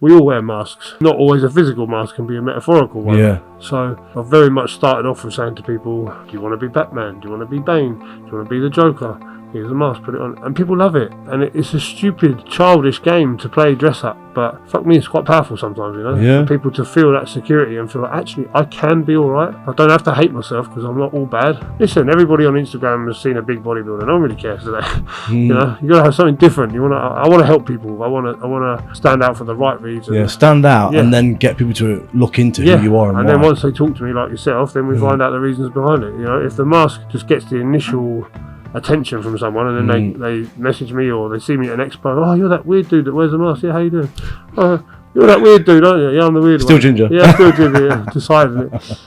we all wear masks. Not always a physical mask, can be a metaphorical one. Yeah. So I've very much started off with saying to people, do you want to be Batman? Do you want to be Bane? Do you want to be the Joker? Here's a mask, put it on. And people love it. And it's a stupid, childish game to play dress up. But fuck me, it's quite powerful sometimes, you know? Yeah. For people to feel that security and feel like, actually, I can be alright. I don't have to hate myself because I'm not all bad. Listen, everybody on Instagram has seen a big bodybuilder. No one really cares today. You know, you gotta have something different. I want to help people. I want to stand out for the right reason. Yeah, stand out and then get people to look into who you are and then why. once they talk to me like yourself, then we find out the reasons behind it. You know, if the mask just gets the initial attention from someone and then they message me or they see me at an expo, oh, you're that weird dude that wears a mask, yeah, how you doing? You're that weird dude, aren't you? Yeah, I'm the weird Still one. ginger. Yeah, still ginger, yeah, decided it.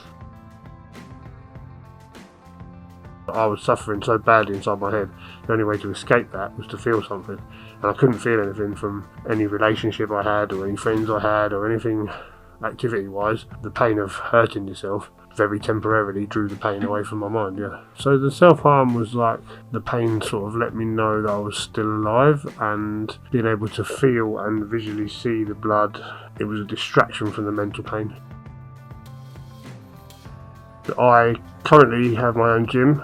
I was suffering so badly inside my head, the only way to escape that was to feel something, and I couldn't feel anything from any relationship I had or any friends I had or anything activity wise. The pain of hurting yourself very temporarily drew the pain away from my mind, yeah. So the self-harm was like, the pain sort of let me know that I was still alive, and being able to feel and visually see the blood, it was a distraction from the mental pain. I currently have my own gym,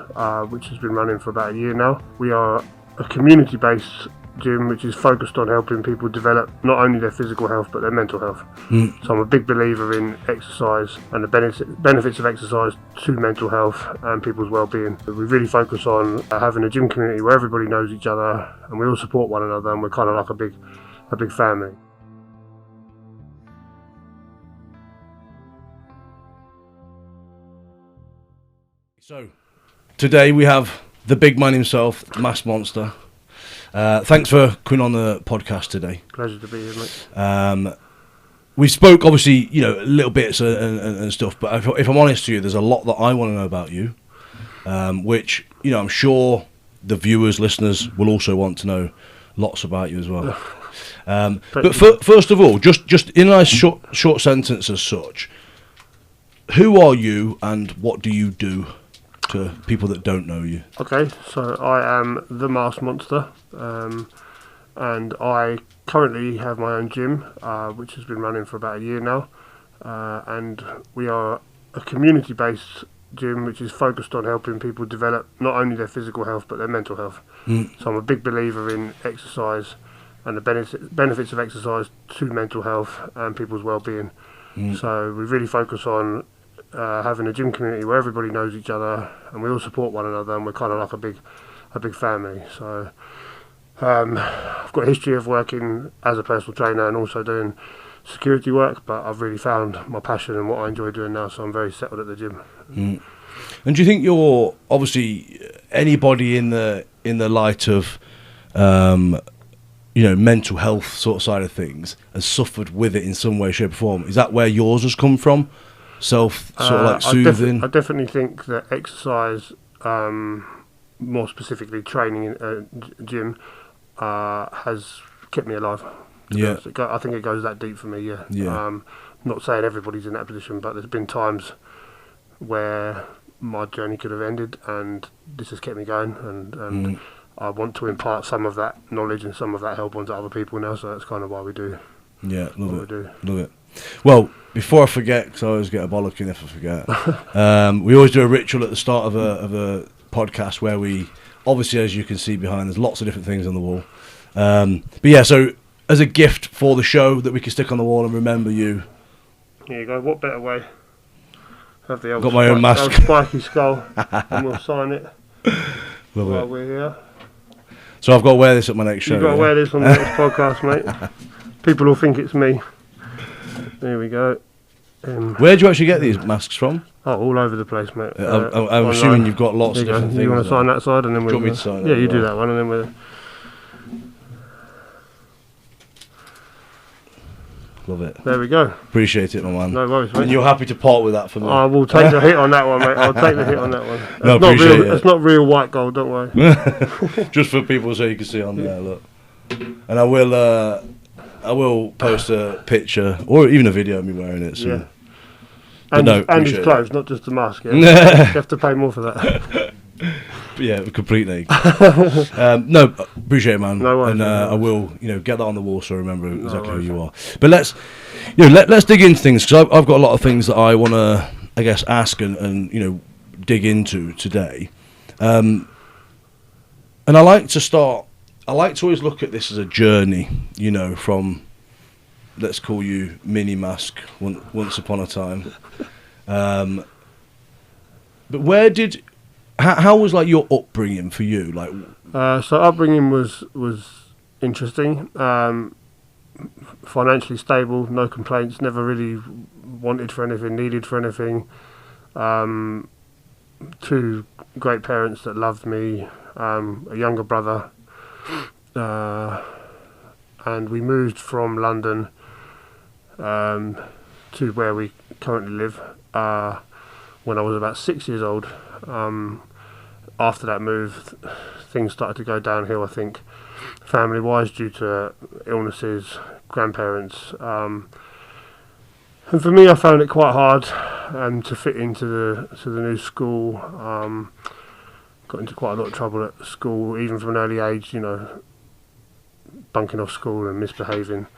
which has been running for about a year now. We are a community-based gym which is focused on helping people develop not only their physical health but their mental health. So I'm a big believer in exercise and the benefits of exercise to mental health and people's well-being. We really focus on having a gym community where everybody knows each other and we all support one another, and we're kind of like a big family. So today we have the big man himself, Mass Monster. Thanks for coming on the podcast today. Pleasure to be here, mate. We spoke, obviously, you know, little bits and stuff, but if I'm honest with you, there's a lot that I want to know about you, which, you know, I'm sure the viewers, listeners will also want to know lots about you as well. But first of all, just in a nice short sentence as such, who are you and what do you do to people that don't know you? Okay, so I am the Mass Monster, and I currently have my own gym, which has been running for about a year now, and we are a community-based gym which is focused on helping people develop not only their physical health but their mental health. So I'm a big believer in exercise and the benefits of exercise to mental health and people's well-being. So we really focus on having a gym community where everybody knows each other and we all support one another, and we're kind of like a big family. So I've got a history of working as a personal trainer and also doing security work, but I've really found my passion and what I enjoy doing now, so I'm very settled at the gym. And do you think you're, obviously, anybody in the light of you know, mental health sort of side of things has suffered with it in some way, shape or form? Is that where yours has come from? Sort of like soothing? I definitely think that exercise, more specifically training in a gym, has kept me alive. Yeah. I think it goes that deep for me, yeah. Not saying everybody's in that position, but there's been times where my journey could have ended and this has kept me going, and I want to impart some of that knowledge and some of that help onto other people now, so that's kind of why we do. Yeah, love it. Well, before I forget, because I always get a bollocking if I forget, we always do a ritual at the start of a podcast where we, obviously, as you can see behind, there's lots of different things on the wall. But yeah, so as a gift for the show that we can stick on the wall and remember you. Here you go. What better way? Have the old got my own mask. Old spiky skull, and we'll sign it while we're here. So I've got to wear this at my next show. You've got to wear this on the next podcast, mate. People will think it's me. There we go. Where do you actually get these masks from? Oh, all over the place, mate. I'm assuming you've got lots of different things. You want to sign that side, and then we'll. Do you want me to sign that? Yeah, you do that one, and then we'll. Love it. There we go. Appreciate it, my man. No worries, mate. And you're happy to part with that for me? I will take the hit on that one, mate. I'll take the hit on that one. No, appreciate it. It's not real white gold, don't worry. Just for people so you can see on there, look. And I will post a picture or even a video of me wearing it soon. Yeah. And his clothes, not just the mask. Yeah? You have to pay more for that. completely. No, appreciate it, man. No worries, and no worries. I will, get that on the wall so I remember exactly who you are. But let's dig into things, because I've got a lot of things that I want to, I guess, ask and dig into today. And I like to always look at this as a journey, from, let's call you Mini Musk, once upon a time. But how was like your upbringing for you? Like, so upbringing was interesting. Financially stable, no complaints. Never really wanted for anything, needed for anything. Two great parents that loved me. A younger brother, and we moved from London to where we currently live when I was about 6 years old. After that move, things started to go downhill, I think, family-wise, due to illnesses, grandparents. And for me, I found it quite hard to fit into the new school. Got into quite a lot of trouble at school, even from an early age, bunking off school and misbehaving.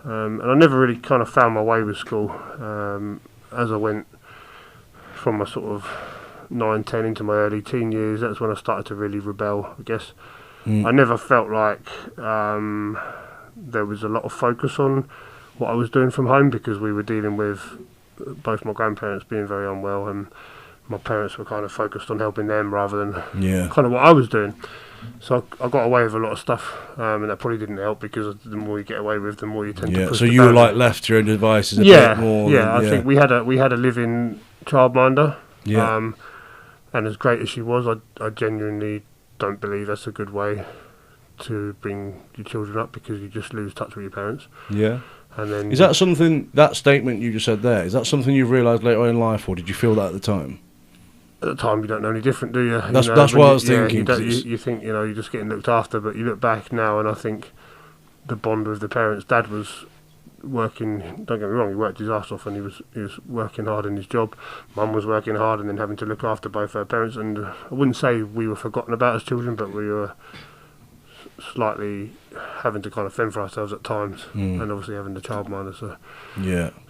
And I never really kind of found my way with school. As I went from my sort of 9, 10 into my early teen years, that's when I started to really rebel, I guess. I never felt like there was a lot of focus on what I was doing from home, because we were dealing with both my grandparents being very unwell, and my parents were kind of focused on helping them rather than kind of what I was doing. So I got away with a lot of stuff, and that probably didn't help, because the more you get away with, the more you tend to push. So you were like left to your own devices a bit more. I think we had a live-in childminder, and as great as she was, I genuinely don't believe that's a good way to bring your children up, because you just lose touch with your parents. Yeah. And then is that something, that statement you just said there, is that something you realised later on in life, or did you feel that at the time? At the time, you don't know any different, do you? That's what I was thinking. You think you're just getting looked after, but you look back now, and I think the bond with the parents. Dad was working. Don't get me wrong, he worked his ass off, and he was working hard in his job. Mum was working hard, and then having to look after both her parents. And I wouldn't say we were forgotten about as children, but we were slightly having to kind of fend for ourselves at times, and obviously having the childminder. So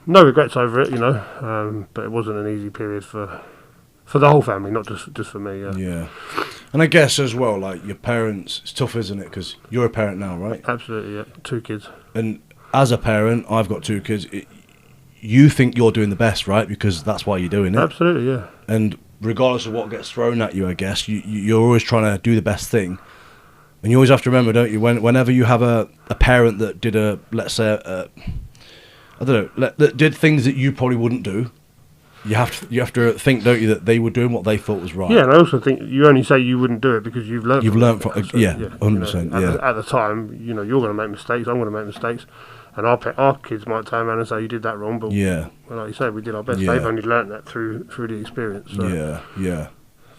no regrets over it, but it wasn't an easy period for the whole family, not just for me. And I guess as well, like your parents, it's tough, isn't it? Because you're a parent now, right? Absolutely, yeah. 2 kids. And as a parent, I've got 2 kids. You think you're doing the best, right? Because that's why you're doing it. Absolutely, yeah. And regardless of what gets thrown at you, I guess you're always trying to do the best thing. And you always have to remember, don't you? Whenever you have a parent that did let's say I don't know, that did things that you probably wouldn't do. You have to think, don't you, that they were doing what they thought was right. Yeah, and I also think you only say you wouldn't do it because you've learned. You've learned from it. So, 100%. At the time, you're going to make mistakes. I'm going to make mistakes, and our kids might turn around and say you did that wrong. But well, like you say, we did our best. They've only learnt that through the experience. So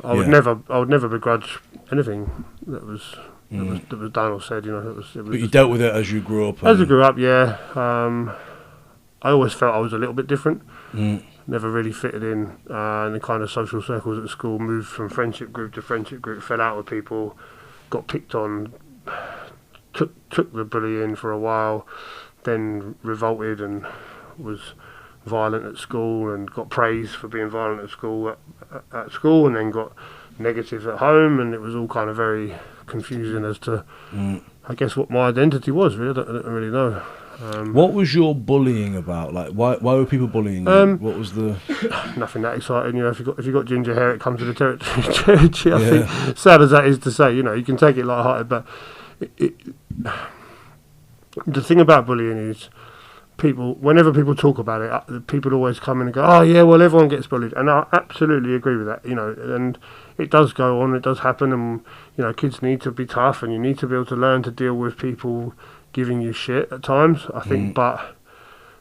I would never begrudge anything that was done or said. But you dealt with it as you grew up. As I grew up, I always felt I was a little bit different. Never really fitted in the kind of social circles at school. Moved from friendship group to friendship group, fell out with people, got picked on, took the bullying for a while, then revolted and was violent at school and got praise for being violent at school, and then got negative at home, and it was all kind of very confusing as to, I guess, what my identity was. Really, I don't really know. What was your bullying about? Like, why were people bullying you? What was the... Nothing that exciting, If you got ginger hair, it comes with the territory. I think, sad as that is to say, you can take it light-hearted, but the thing about bullying is, whenever people talk about it, people always come in and go, "Oh yeah, well everyone gets bullied," and I absolutely agree with that. And it does go on, it does happen, and kids need to be tough, and you need to be able to learn to deal with people giving you shit at times, I think. But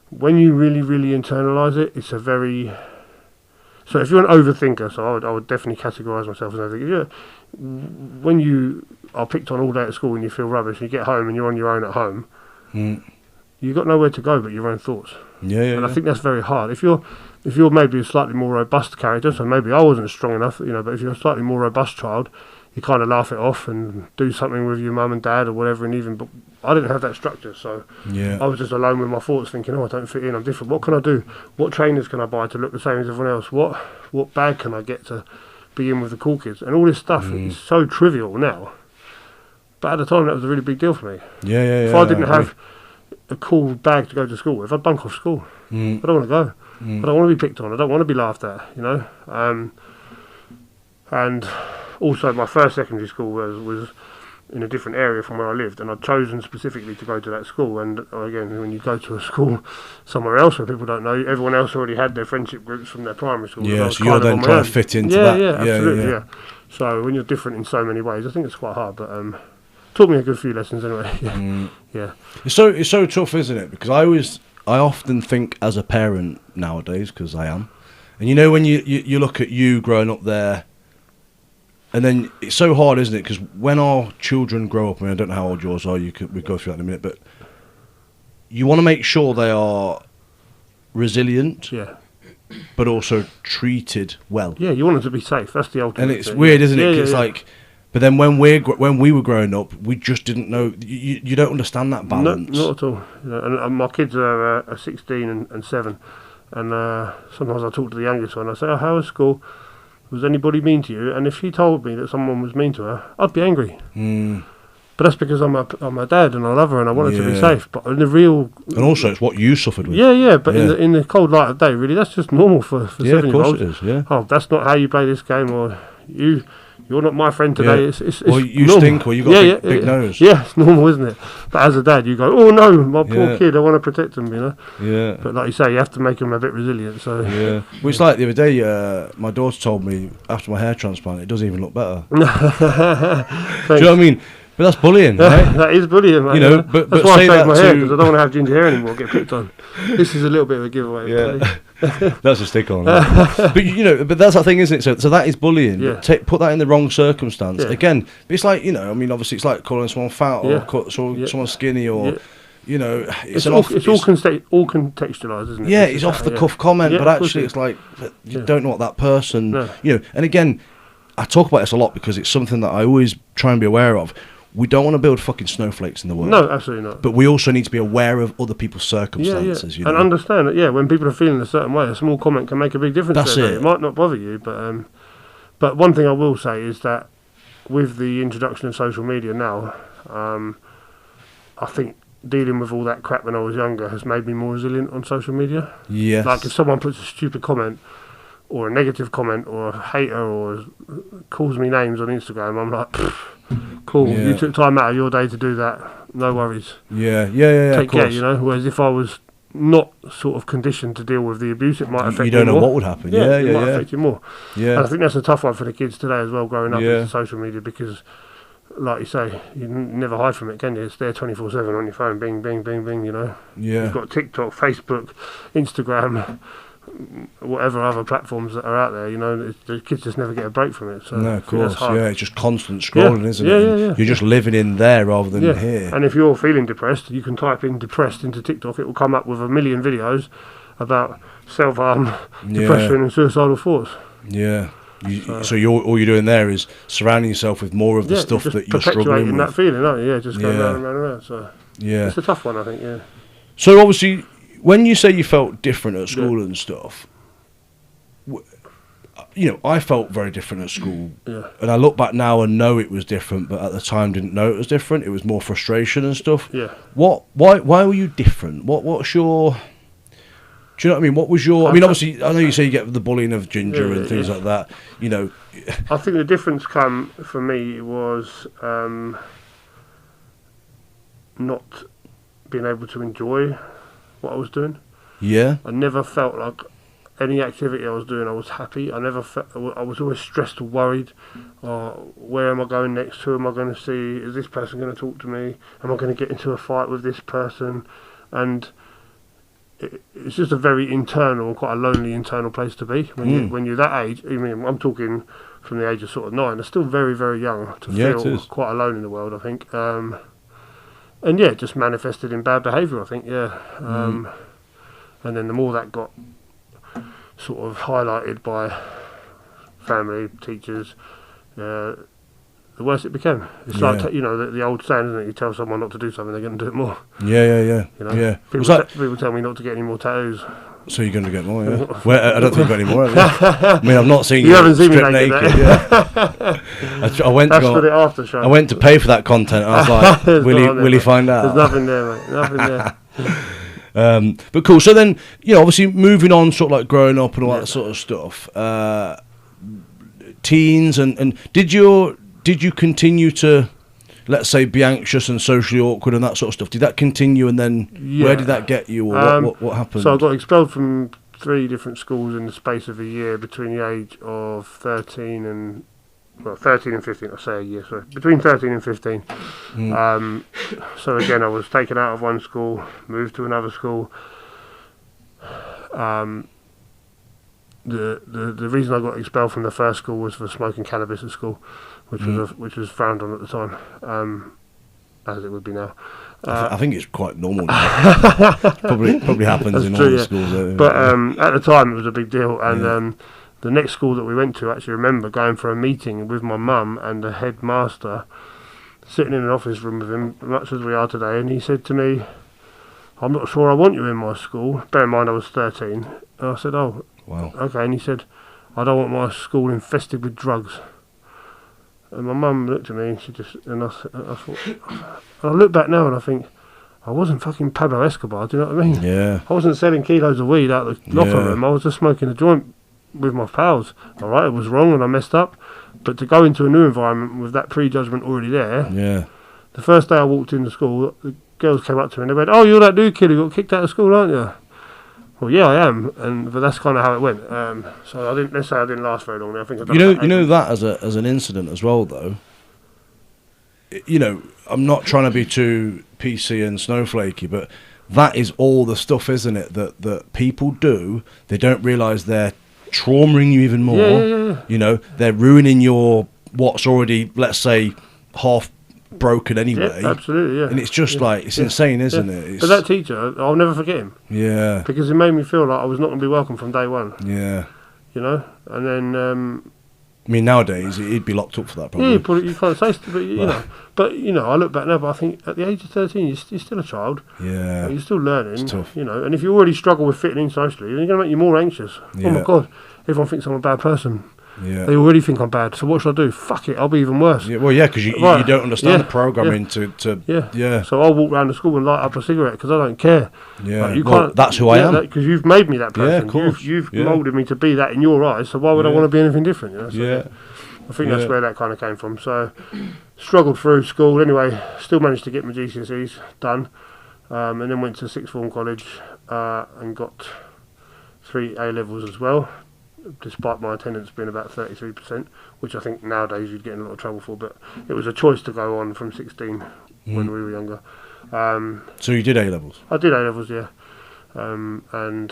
when you really, really internalise it, it's a very... So if you're an overthinker, so I would definitely categorise myself as an overthinker. When you are picked on all day at school and you feel rubbish, and you get home and you're on your own at home, you've got nowhere to go but your own thoughts. I think that's very hard. If you're maybe a slightly more robust character, so maybe I wasn't strong enough, but if you're a slightly more robust child, you kind of laugh it off and do something with your mum and dad or whatever. And even, but I didn't have that structure, so I was just alone with my thoughts, thinking, oh, I don't fit in, I'm different. What can I do? What trainers can I buy to look the same as everyone else? What bag can I get to be in with the cool kids? And all this stuff is so trivial now, but at the time that was a really big deal for me. If I didn't have a cool bag to go to school with, I'd bunk off school. I don't want to go. I don't want to be picked on. I don't want to be laughed at, you know. And also my first secondary school was in a different area from where I lived, and I'd chosen specifically to go to that school. And again, when you go to a school somewhere else where people don't know you, everyone else already had their friendship groups from their primary school. Yeah, so you're then trying to fit into that. Yeah, absolutely, yeah. So when you're different in so many ways, I think it's quite hard, but taught me a good few lessons anyway. Yeah. It's so tough, isn't it? Because I often think as a parent nowadays, because I am, and you know when you look at you growing up there, and then it's so hard, isn't it? Because when our children grow up, I mean, I don't know how old yours are, we go through that in a minute, but you want to make sure they are resilient, but also treated well. Yeah, you want them to be safe. That's the ultimate. And it's weird, isn't it? It's like, but then when we were growing up, we just didn't know. You don't understand that balance. No, not at all. And my kids are 16 and 7, and sometimes I talk to the youngest one. I say, "Oh, how was school? Was anybody mean to you?" And if she told me that someone was mean to her, I'd be angry. But that's because I'm her dad and I love her and I want her to be safe. But in the real... And also it's what you suffered with. But in the cold light of day, really, that's just normal for 7-year-olds. Of course it is, yeah. Oh, that's not how you play this game, or you're not my friend today. It's or you normal. stink, or you got a big nose. Yeah, it's normal, isn't it? But as a dad, you go, oh no, my poor kid, I want to protect him, you know? Yeah. But like you say, you have to make him a bit resilient, so... Yeah. Well, it's like the other day, my daughter told me, after my hair transplant, it doesn't even look better. Do you know what I mean? But that's bullying, right? That is bullying, man. You know, but that's why I shaved my hair, because I don't want to have ginger hair anymore, get picked on. This is a little bit of a giveaway. Yeah. That's a stick on. But you know, but that's the thing, isn't it? So that is bullying. Yeah. But put that in the wrong circumstance. Yeah. Again, it's like, you know, I mean, obviously it's like calling someone fat or someone skinny or... You know, it's all contextualised, isn't it? Yeah, it's off the cuff comment, but actually it's like you don't know what that person, you know. And again, I talk about this a lot because it's something that I always try and be aware of. We don't want to build fucking snowflakes in the world. No, absolutely not. But we also need to be aware of other people's circumstances. You know? And understand that, when people are feeling a certain way, a small comment can make a big difference. That's it. It might not bother you, but one thing I will say is that with the introduction of social media now, I think dealing with all that crap when I was younger has made me more resilient on social media. Yes. Like if someone puts a stupid comment or a negative comment or a hater or calls me names on Instagram, I'm like, cool, you took time out of your day to do that, no worries. Take care, you know. Whereas if I was not sort of conditioned to deal with the abuse, it might affect you. You don't know what would happen. It might affect you more. Yeah. And I think that's a tough one for the kids today as well, growing up with social media, because like you say, you never hide from it, can you? It's there 24/7 on your phone, bing, bing, bing, bing, you know. Yeah. You've got TikTok, Facebook, Instagram, whatever other platforms that are out there, you know. The kids just never get a break from it. So no, of course, it's just constant scrolling, isn't it? Yeah. You're just living in there rather than here. And if you're feeling depressed, you can type in depressed into TikTok. It will come up with a million videos about self-harm, depression and suicidal thoughts. Yeah. So all you're doing there is surrounding yourself with more of the stuff that you're struggling with. That feeling, aren't you? Yeah, just going round and round and round. So it's a tough one, I think. Yeah. So obviously, when you say you felt different at school and stuff, you know, I felt very different at school. Yeah. And I look back now and know it was different, but at the time didn't know it was different. It was more frustration and stuff. Yeah. Why were you different? What's your... Do you know what I mean? What was your... I mean, obviously, I know you say you get the bullying of ginger and things like that, you know. I think the difference come for me was not being able to enjoy what I was doing. Yeah. I never felt like any activity I was doing, I was happy. I never felt... I was always stressed or worried. Where am I going next? Who am I going to see? Is this person going to talk to me? Am I going to get into a fight with this person? And... it's just a very internal, quite a lonely internal place to be when you're that age. I mean, I'm talking from the age of sort of 9. It's still very, very young to feel quite alone in the world, I think. And it just manifested in bad behaviour, I think. And then the more that got sort of highlighted by family, teachers, the worse it became. It's Yeah. like, the old saying, isn't it? You tell someone not to do something, they're going to do it more. Yeah. You know? Yeah. People tell me not to get any more tattoos. So you're going to get more, yeah? Well, I don't think I've got any more, have you? I mean, I've not seen you haven't seen me strip naked. Yeah. I went That's for the after show. I went to pay for that content. I was like, will he find out? There's nothing there, mate. Nothing there. But cool. So then, obviously moving on, sort of like growing up and all that sort of stuff. Teens and did you continue to, let's say, be anxious and socially awkward and that sort of stuff? Did that continue, and then where did that get you, or what happened? So I got expelled from 3 different schools in the space of a year between the age of 13 and 15. I'll say a year, sorry, between 13 and 15. So again, I was taken out of one school, moved to another school. The reason I got expelled from the first school was for smoking cannabis at school, which was frowned on at the time, as it would be now. I think it's quite normal now. probably happens in all the schools. But at the time, it was a big deal. And the next school that we went to, I actually remember going for a meeting with my mum and the headmaster, sitting in an office room with him, much as we are today, and he said to me, "I'm not sure I want you in my school." Bear in mind, I was 13. And I said, "Oh, wow, okay." And he said, "I don't want my school infested with drugs." And my mum looked at me and I thought, I look back now and I think, I wasn't fucking Pablo Escobar, do you know what I mean? Yeah. I wasn't selling kilos of weed out the locker room, I was just smoking a joint with my pals. Alright, it was wrong and I messed up, but to go into a new environment with that prejudgment already there, the first day I walked into school, the girls came up to me and they went, "Oh, you're that new kid who got kicked out of school, aren't you?" Well, yeah, I am, but that's kind of how it went. So let's say I didn't last very long. I think that as an incident as well, though. I'm not trying to be too PC and snowflakey, but that is all the stuff, isn't it? That people do. They don't realise they're traumaing you even more. Yeah. They're ruining your what's already, let's say, half broken anyway. Yeah, absolutely, yeah. And it's just it's insane, isn't it? But that teacher, I'll never forget him. Yeah. Because it made me feel like I was not going to be welcome from day one. Yeah. And then... I mean, nowadays, he'd be locked up for that, probably. Yeah, you can't say stuff, but, But, I look back now, but I think at the age of 13, you're still a child. Yeah. You're still learning. It's tough. And if you already struggle with fitting in socially, then you're going to make you more anxious. Yeah. Oh, my God, everyone thinks I'm a bad person. Yeah. They already think I'm bad, so what should I do? Fuck it, I'll be even worse. Yeah, well, yeah, because you don't understand the programming to So I'll walk around the school and light up a cigarette because I don't care. Yeah, you can't. That's who I am. Because you've made me that person. Yeah, of course. You've moulded me to be that in your eyes. So why would I want to be anything different? So I think that's where that kind of came from. So struggled through school anyway. Still managed to get my GCSEs done, and then went to sixth form college and got 3 A levels as well, despite my attendance being about 33%, which I think nowadays you'd get in a lot of trouble for, but it was a choice to go on from 16 when we were younger. So you did A-levels? I did A-levels, yeah. And,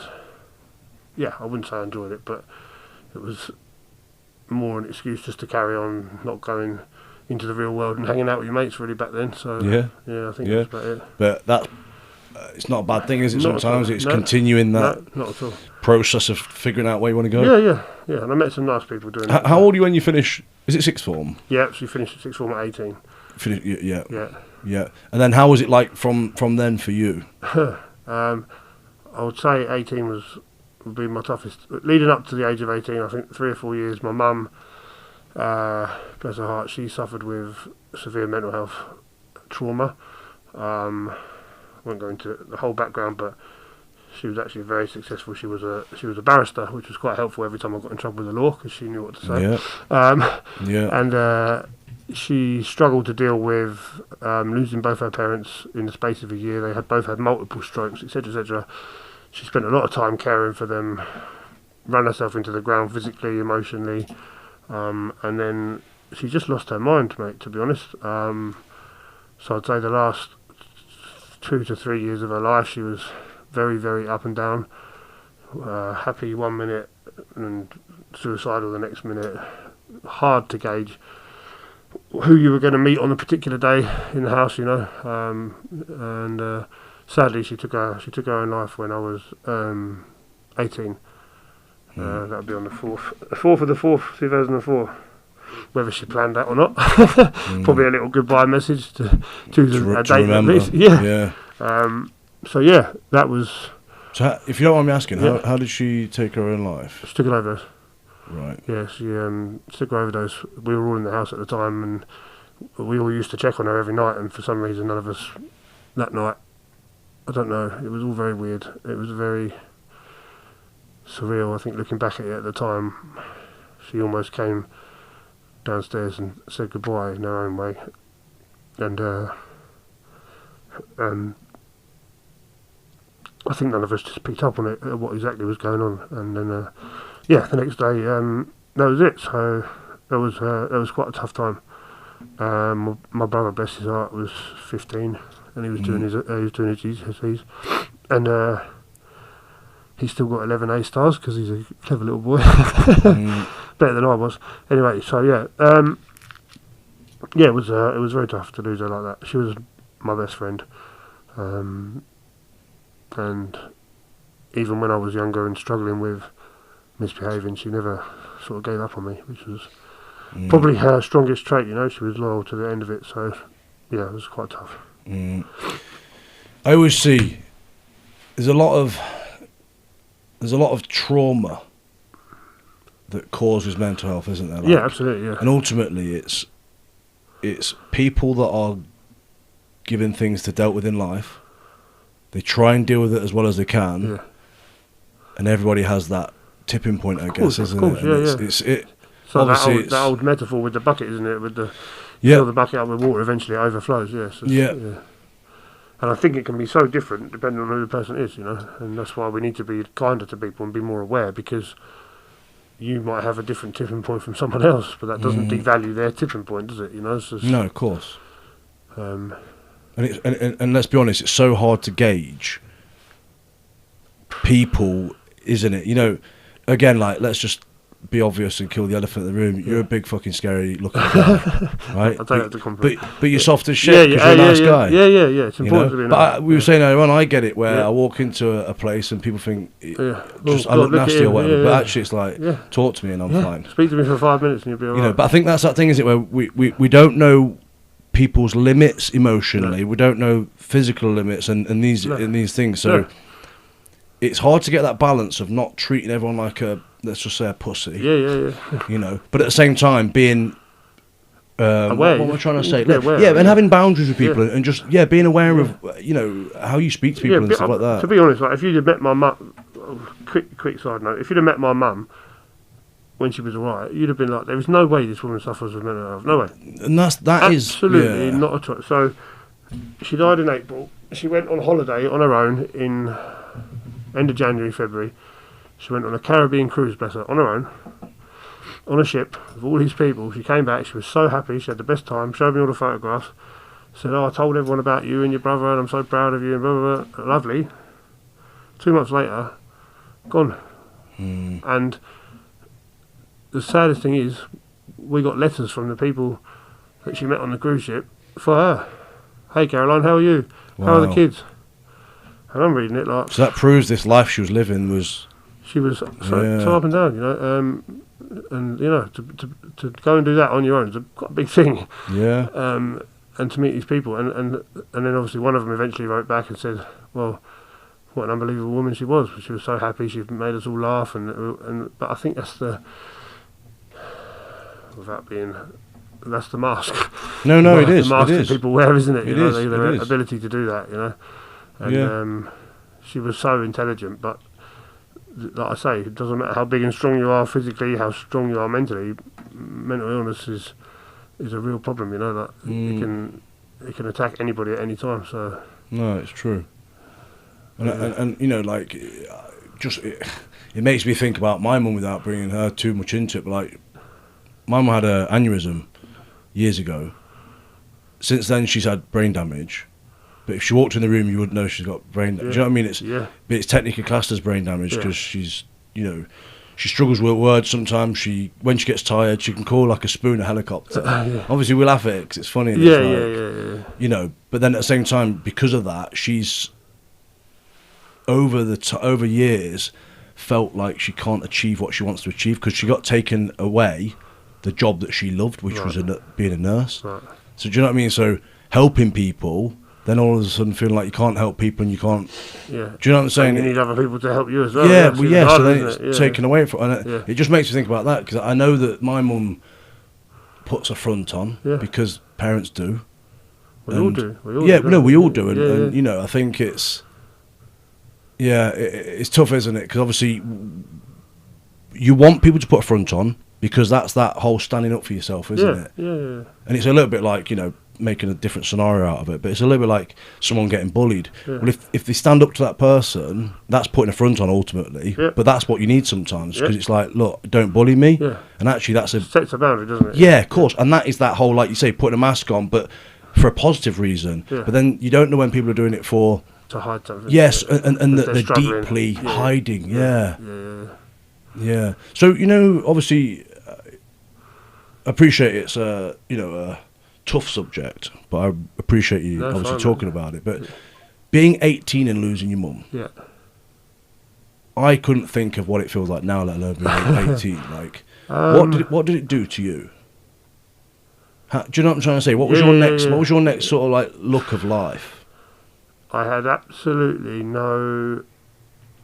yeah, I wouldn't say I enjoyed it, but it was more an excuse just to carry on not going into the real world and hanging out with your mates really back then. So, I think that's about it. But that... it's not a bad thing, is it? Not sometimes it's continuing that not at all. process of figuring out where you want to go. Yeah. And I met some nice people doing it. How old are you when you finish? Is it sixth form? Yeah, so you finished sixth form at 18. Yeah. And then how was it like from then for you? I would say 18 would be my toughest. Leading up to the age of 18, I think 3 or 4 years, my mum, bless her heart, she suffered with severe mental health trauma. I won't go into the whole background, but she was actually very successful. She was a barrister, which was quite helpful every time I got in trouble with the law because she knew what to say. And she struggled to deal with losing both her parents in the space of a year. They had both had multiple strokes, etc., etc. She spent a lot of time caring for them, ran herself into the ground physically, emotionally, and then she just lost her mind, mate, to be honest. So I'd say the last 2 to 3 years of her life, she was very, very up and down. Happy 1 minute and suicidal the next minute. Hard to gauge who you were going to meet on a particular day in the house, and sadly she took her own life when I was 18. That would be on the 4th of the 4th, 2004. whether she planned that or not. Probably a little goodbye message to choose a date at least. Yeah. So yeah, that was. So if you don't mind me asking, how did she take her own life? She took an overdose. Right. Yeah, she took an overdose. We were all in the house at the time, and we all used to check on her every night. And for some reason, none of us that night. I don't know. It was all very weird. It was very surreal. I think looking back at it at the time, she almost came downstairs and said goodbye in her own way, and I think none of us just picked up on it, what exactly was going on, and then the next day that was it. So that was quite a tough time. My brother, bless his heart, was 15, and he was doing his GCSEs, and he's still got 11 A stars because he's a clever little boy, better than I was. Anyway, so it was very tough to lose her like that. She was my best friend, and even when I was younger and struggling with misbehaving, she never sort of gave up on me, which was probably her strongest trait. You know, she was loyal to the end of it. So yeah, it was quite tough. I always see there's a lot of trauma that causes mental health, isn't there? Like, yeah, absolutely. Yeah, and ultimately, it's people that are given things to dealt with in life. They try and deal with it as well as they can, and everybody has that tipping point, I guess, isn't it? Yeah. So that old metaphor with the bucket, isn't it? With the fill the bucket up with water, eventually it overflows. Yes. Yeah. And I think it can be so different depending on who the person is, you know, and that's why we need to be kinder to people and be more aware, because you might have a different tipping point from someone else, but that doesn't devalue their tipping point, does it? You know. No, of course. And let's be honest, it's so hard to gauge people, isn't it? You know, again, like, let's just be obvious and kill the elephant in the room. You're a big fucking scary looking guy, right? I'll take that to compliment. But you're soft as shit because you're a nice guy. Yeah. It's important to be nice. But we were saying earlier on, I get it where I walk into a place and people think I look nasty or whatever, but actually it's like, talk to me and I'm fine. Speak to me for 5 minutes and you'll be alright. You know, but I think that's that thing, is it, where we don't know people's limits emotionally. We don't know physical limits and these things. So it's hard to get that balance of not treating everyone like let's just say a pussy. Yeah. You know, but at the same time being aware. What am I trying to say? And having boundaries with people and just being aware of how you speak to people and stuff like that. To be honest, like, if you'd have met my mum, quick side note, if you'd have met my mum when she was alright, you'd have been like, there is no way this woman suffers with mental health. No way. And that is absolutely not at all. So she died in April. She went on holiday on her own in end of January, February. She went on a Caribbean cruise, bless her, on her own, on a ship with all these people. She came back, she was so happy, she had the best time, showed me all the photographs, said, I told everyone about you and your brother and I'm so proud of you, and blah, blah, blah. Lovely. 2 months later, gone. And the saddest thing is, we got letters from the people that she met on the cruise ship for her. Hey Caroline, how are you? Wow. How are the kids? And I'm reading it like... So that proves this life she was living was... She was so up and down, you know, and you know, to go and do that on your own is quite a big thing. Yeah. And to meet these people, and then obviously one of them eventually wrote back and said, "Well, what an unbelievable woman she was. She was so happy. She made us all laugh, but I think that's the mask. No, it is. The mask it is. that people wear, isn't it? It is. Their ability to do that, you know. And she was so intelligent, but. Like I say, it doesn't matter how big and strong you are physically, how strong you are mentally. Mental illness is a real problem, you know. That it can attack anybody at any time. So no, it's true. And you know, like, it makes me think about my mum without bringing her too much into it. But like, my mum had an aneurysm years ago. Since then, she's had brain damage. But if she walked in the room, you wouldn't know she's got brain damage. Do you know what I mean? But it's technically classed as brain damage because she's, you know, she struggles with words sometimes. When she gets tired, she can call like a spoon a helicopter. Obviously, we laugh at it because it's funny. Yeah. You know, but then at the same time, because of that, she's over years felt like she can't achieve what she wants to achieve because she got taken away the job that she loved, which was being a nurse. Right. So do you know what I mean? So helping people, then all of a sudden feeling like you can't help people and you can't. Yeah. Do you know what I'm saying? And you need other people to help you as well. Yeah, Hard, so then it's taken away from, and it just makes me think about that, because I know that my mum puts a front on because parents do. We all do. We all do, and you know, I think it's it's tough, isn't it? Because obviously you want people to put a front on, because that's that whole standing up for yourself, isn't it? Yeah. And it's a little bit like, you know, making a different scenario out of it, but it's a little bit like someone getting bullied. Well, if they stand up to that person, that's putting a front on ultimately, but that's what you need sometimes, because it's like, look, don't bully me, and actually that's sets a boundary, doesn't it? Yeah, of course, and that is that whole, like you say, putting a mask on, but for a positive reason, but then you don't know when people are doing it for to hide something. Yes, and that they're deeply hiding. Yeah. So, you know, obviously, I appreciate it's a tough subject, but I appreciate you obviously talking about it. But being 18 and losing your mum, I couldn't think of what it feels like now, let alone being 18. Like, what did it do to you? Do you know what I'm trying to say? What was your next? What was your next sort of like look of life? I had absolutely no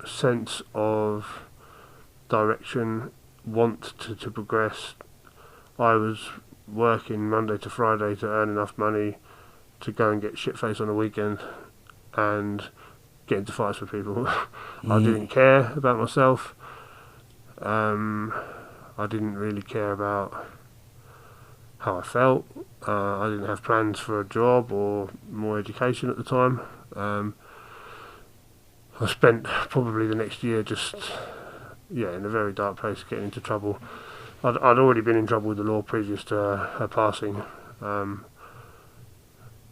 sense of direction, want to progress. I was working Monday to Friday to earn enough money to go and get shit-faced on the weekend and get into fights with people. I didn't care about myself. I didn't really care about how I felt. I didn't have plans for a job or more education at the time. I spent probably the next year just in a very dark place, getting into trouble. I'd already been in trouble with the law previous to her passing. I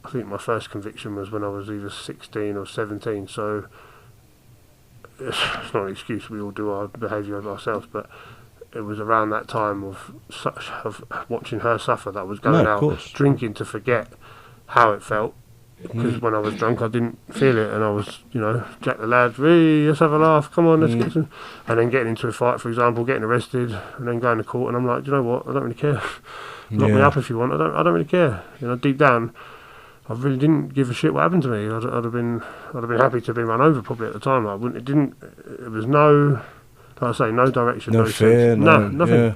think my first conviction was when I was either 16 or 17, so it's not an excuse, we all do our behaviour ourselves, but it was around that time of watching her suffer that I was going out drinking to forget how it felt. Because when I was drunk, I didn't feel it, and I was, Jack the lad, let's have a laugh, come on, let's get some. And then getting into a fight, for example, getting arrested, and then going to court, and I'm like, do you know what? I don't really care. Lock me up if you want. I don't really care. Deep down, I really didn't give a shit what happened to me. I'd have been happy to be run over probably at the time. It was no, like I say, no direction, no fear, nothing. Yeah.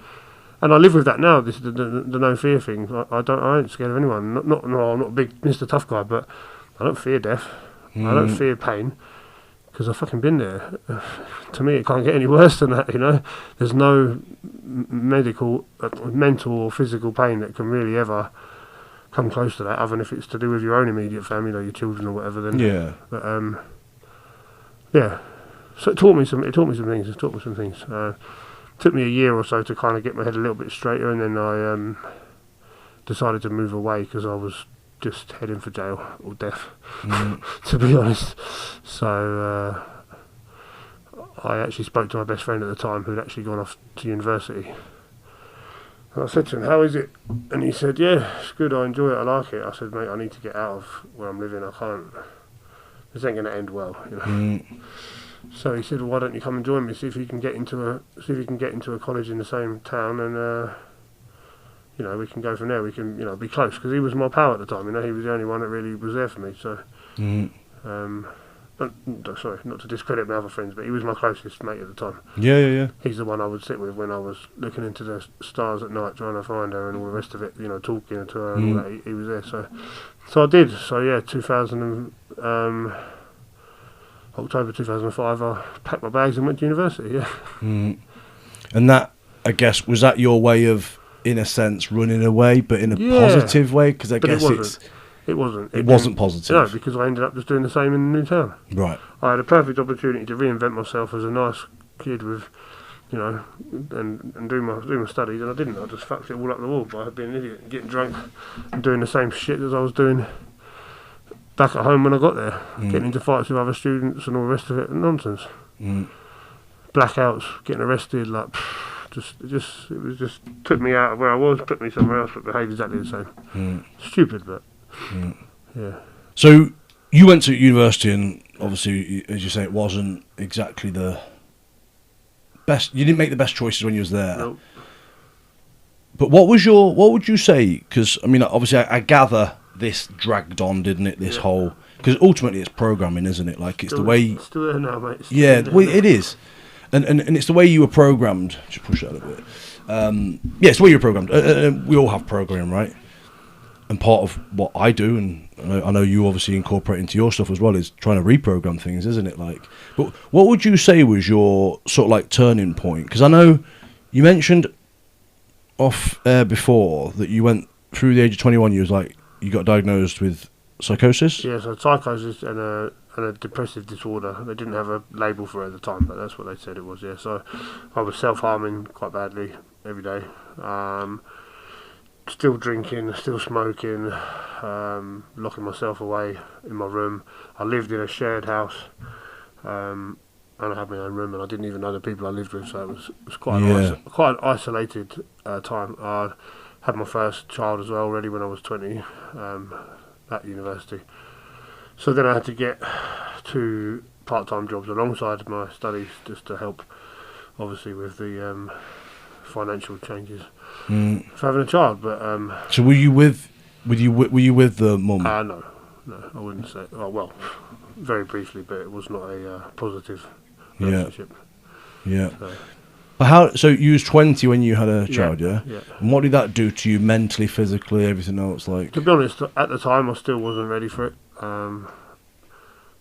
And I live with that now. This the no fear thing. I ain't scared of anyone. I'm not a big Mr. Tough guy, but I don't fear death. I don't fear pain, because I've fucking been there. To me, it can't get any worse than that. There's no mental or physical pain that can really ever come close to that, other than if it's to do with your own immediate family, your children or whatever. Then But so it taught me some things. Took me a year or so to kind of get my head a little bit straighter, and then I decided to move away because I was just heading for jail or death, to be honest. So I actually spoke to my best friend at the time, who'd actually gone off to university. And I said to him, "How is it?" And he said, "Yeah, it's good, I enjoy it, I like it." I said, "Mate, I need to get out of where I'm living, I can't, this ain't going to end well, So he said, "Well, why don't you come and join me? See if you can get into a college in the same town, and we can go from there. We can be close." Because he was my pal at the time. He was the only one that really was there for me. So, sorry, not to discredit my other friends, but he was my closest mate at the time. Yeah. He's the one I would sit with when I was looking into the stars at night, trying to find her, and all the rest of it. Talking to her and all that. He was there. So I did. So yeah, 2000. October 2005, I packed my bags and went to university, And that, I guess, was that your way of, in a sense, running away, but in a positive way? Because I guess it wasn't. It wasn't positive. No, because I ended up just doing the same in the new town. Right. I had a perfect opportunity to reinvent myself as a nice kid with, and do my studies, and I didn't. I just fucked it all up the wall by being an idiot, getting drunk, and doing the same shit as I was doing back at home when I got there, getting into fights with other students and all the rest of it, nonsense. Blackouts, getting arrested, it just took me out of where I was, put me somewhere else, but behaved exactly the same. Stupid, but yeah. So you went to university, and obviously, as you say, it wasn't exactly the best. You didn't make the best choices when you was there. Nope. But what would you say? Because I mean, obviously, I gather this dragged on, didn't it? This whole, because ultimately it's programming, isn't it? Like it's the way. Still there now, mate. Yeah, well, it is, and it's the way you were programmed. Just push that a little bit. Yeah, it's the way you're programmed. We all have programming, right? And part of what I do, and I know you obviously incorporate into your stuff as well, is trying to reprogram things, isn't it? Like, but what would you say was your sort of like turning point? Because I know you mentioned off air before that you went through the age of 21. You got diagnosed with psychosis. Yeah, so psychosis and a depressive disorder. They didn't have a label for it at the time, but that's what they said it was. Yeah, so I was self-harming quite badly every day. Still drinking, still smoking, locking myself away in my room. I lived in a shared house, and I had my own room, and I didn't even know the people I lived with, so it was quite an isolated time. I had my first child as well already when I was 20 at university. So then I had to get 2 part-time jobs alongside my studies just to help, obviously, with the financial changes for having a child. But so were you with the mum? No, I wouldn't say. Oh, well, very briefly, but it was not a positive relationship. Yeah. But how? So you was 20 when you had a child, yeah? Yeah. And what did that do to you mentally, physically, everything else? Like, to be honest, at the time I still wasn't ready for it.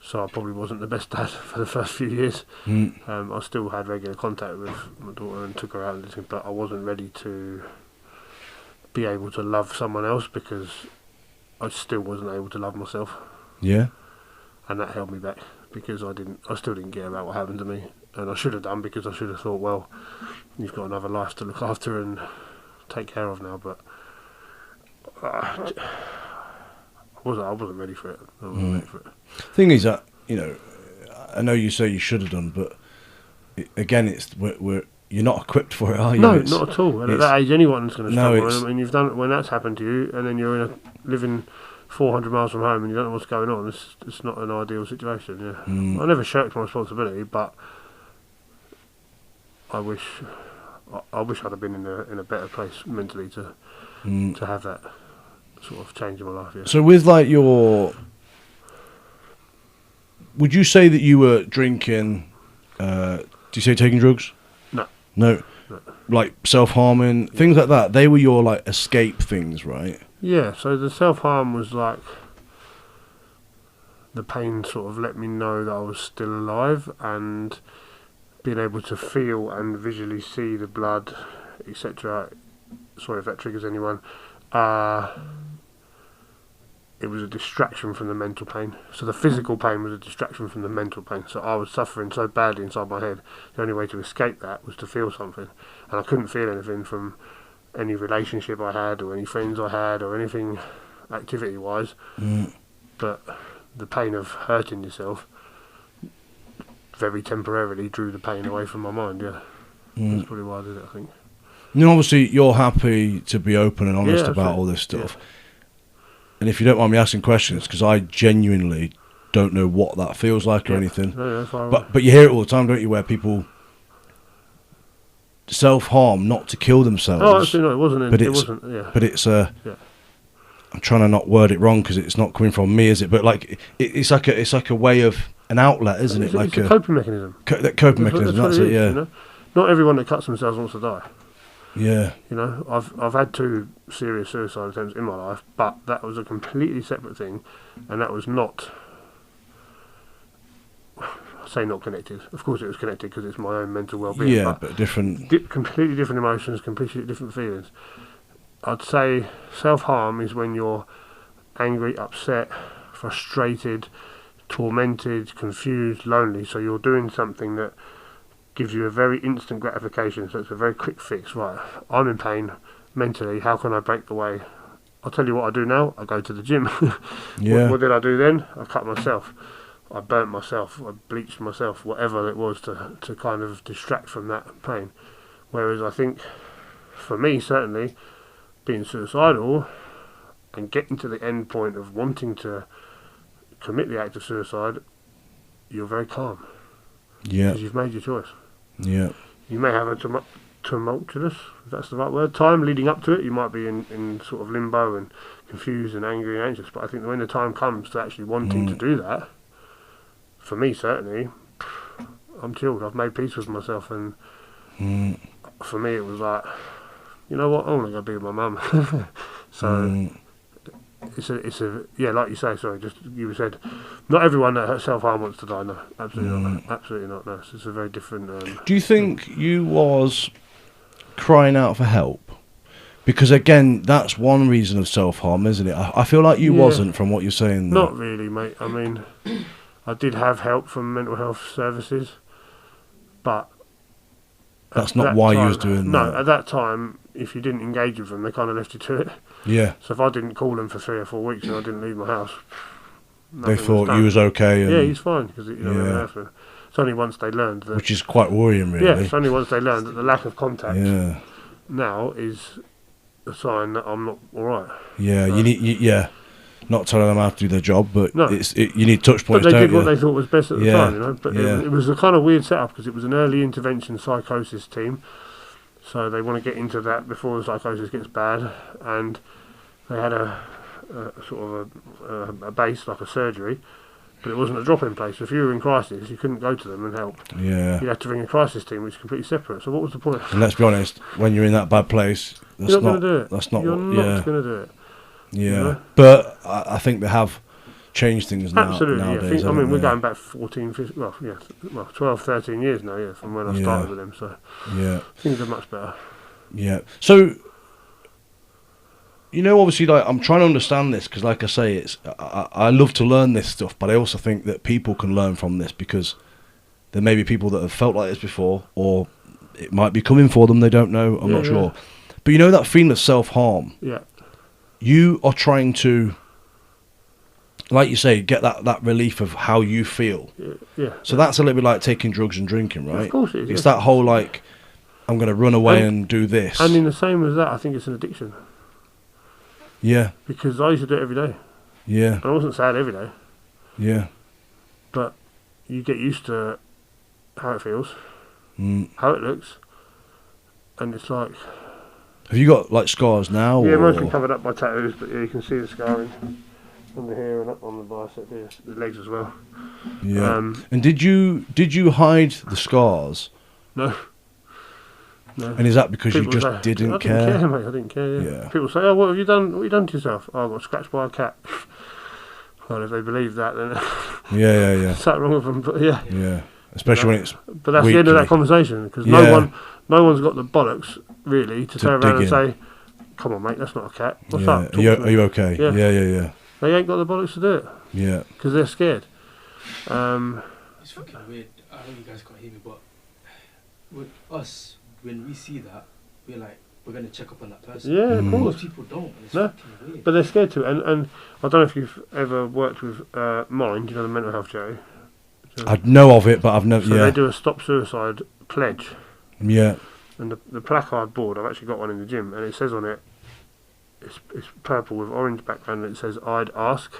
So I probably wasn't the best dad for the first few years. I still had regular contact with my daughter and took her out and everything, but I wasn't ready to be able to love someone else because I still wasn't able to love myself. Yeah. And that held me back because I still didn't care about what happened to me, and I should have done because I should have thought, well, you've got another life to look after and take care of now. But I wasn't ready for it. I wasn't ready for it. Thing is that, I know you say you should have done, but again, you're not equipped for it, are you? No, not at all. And at that age, anyone's going to struggle. No, I mean, you've done when that's happened to you, and then you're living 400 miles from home, and you don't know what's going on. It's not an ideal situation. Yeah, I never shirked my responsibility, but I wish I'd have been in a better place mentally to have that sort of change in my life. Yeah. So with like would you say that you were drinking? Do you say taking drugs? No. Like self-harming, things like that. They were your like escape things, right? Yeah. So the self-harm was like the pain sort of let me know that I was still alive, and being able to feel and visually see the blood, etc. Sorry if that triggers anyone. It was a distraction from the mental pain. So the physical pain was a distraction from the mental pain. So I was suffering so badly inside my head. The only way to escape that was to feel something. And I couldn't feel anything from any relationship I had or any friends I had or anything activity-wise. But the pain of hurting yourself very temporarily drew the pain away from my mind, yeah. That's probably why I did it, I think. Obviously, you're happy to be open and honest about all this stuff. Yeah. And if you don't mind me asking questions, because I genuinely don't know what that feels like or anything. No, that's fine. But you hear it all the time, don't you, where people self-harm not to kill themselves. Oh, actually, no, it wasn't. But it's I'm trying to not word it wrong because it's not coming from me, is it? But like it's like a way of an outlet, isn't it? Like it's a coping mechanism. That coping mechanism. That's it. Yeah. You know? Not everyone that cuts themselves wants to die. Yeah. You know, I've had 2 serious suicide attempts in my life, but that was a completely separate thing, and that was not. I say not connected. Of course, it was connected because it's my own mental well-being. Yeah, but different. Completely different emotions, completely different feelings. I'd say self-harm is when you're angry, upset, frustrated, tormented, confused, lonely. So you're doing something that gives you a very instant gratification. So it's a very quick fix. Right, I'm in pain mentally. How can I break the way? I'll tell you what I do now. I go to the gym. Yeah. What did I do then? I cut myself. I burnt myself. I bleached myself. Whatever it was to kind of distract from that pain. Whereas I think, for me certainly, being suicidal and getting to the end point of wanting to commit the act of suicide, you're very calm. Yeah. Because you've made your choice. Yeah. You may have tumultuous, if that's the right word. Time leading up to it, you might be in sort of limbo and confused and angry and anxious. But I think when the time comes to actually wanting to do that, for me certainly, I'm chilled. I've made peace with myself, and for me it was like, you know what, I want to go be with my mum. So it's a yeah, like you say. Sorry, just you said, not everyone that self-harm wants to die. No, absolutely not. Absolutely not. No, it's a very different. Do you think you was crying out for help? Because again, that's one reason of self-harm, isn't it? I feel like you wasn't, from what you're saying there. Not really, mate. I mean, I did have help from mental health services, but that's not why you was doing that. No, at that time, if you didn't engage with them, they kind of left you to it. Yeah. So if I didn't call them for 3 or 4 weeks and I didn't leave my house, they thought you was okay. And yeah, he's fine, because it's only once they learned that. Which is quite worrying, really. Yeah, it's only once they learned that the lack of contact now is a sign that I'm not all right. Yeah, so, you need. Not telling them how to do their job, but you need touch points. But they did what they thought was best at the time, you know. But it was a kind of weird setup, because it was an early intervention psychosis team, so they want to get into that before the psychosis gets bad, and they had a sort of a base, like a surgery, but it wasn't a drop-in place. So if you were in crisis, you couldn't go to them and help. Yeah, you had to ring a crisis team, which is completely separate. So what was the point? And let's be honest, when you're in that bad place, you're not going to do it. That's not. You're not going to do it. Yeah, you know? But I think they have changed things now. Absolutely, nowadays. I mean, we're going back 14, 15, 12, 13 years now, from when I started with them. So things are much better. Yeah. So, obviously, like, I'm trying to understand this, because, like I say, I love to learn this stuff, but I also think that people can learn from this, because there may be people that have felt like this before, or it might be coming for them. They don't know. I'm not sure. But that feeling of self-harm. Yeah. You are trying to, like you say, get that relief of how you feel. Yeah. So that's a little bit like taking drugs and drinking, right? Of course it is. It's that whole, like, I'm going to run away and do this. And in the same as that, I think it's an addiction. Yeah. Because I used to do it every day. Yeah. And I wasn't sad every day. Yeah. But you get used to how it feels, how it looks, and it's like... Have you got, like, scars now? Yeah, mostly covered up by tattoos, but you can see the scarring on the hair and up on the bicep here, the legs as well. Yeah. And did you hide the scars? No. And is that because People you just didn't care? I didn't care, mate. I didn't care. Yeah. People say, "Oh, what have you done? What have you done to yourself?" "Oh, I got scratched by a cat." Well, if they believe that, then yeah. something wrong with them. But yeah. Yeah. Especially when it's. But that's the end of that conversation, because no one's got the bollocks really to turn around and say, "Come on, mate, that's not a cat. What's up? Are you okay?" Yeah. They ain't got the bollocks to do it. Yeah. Because they're scared. It's fucking weird. I know you guys can't hear me, but with us, when we see that, we're like, we're going to check up on that person. Yeah, of course. Most people don't. It's fucking weird. But they're scared to. And I don't know if you've ever worked with Mind, the mental health charity. I know of it, but I've never. So they do a stop suicide pledge. Yeah. And the placard board, I've actually got one in the gym, and it says on it, it's purple with orange background, and it says, "I'd ask."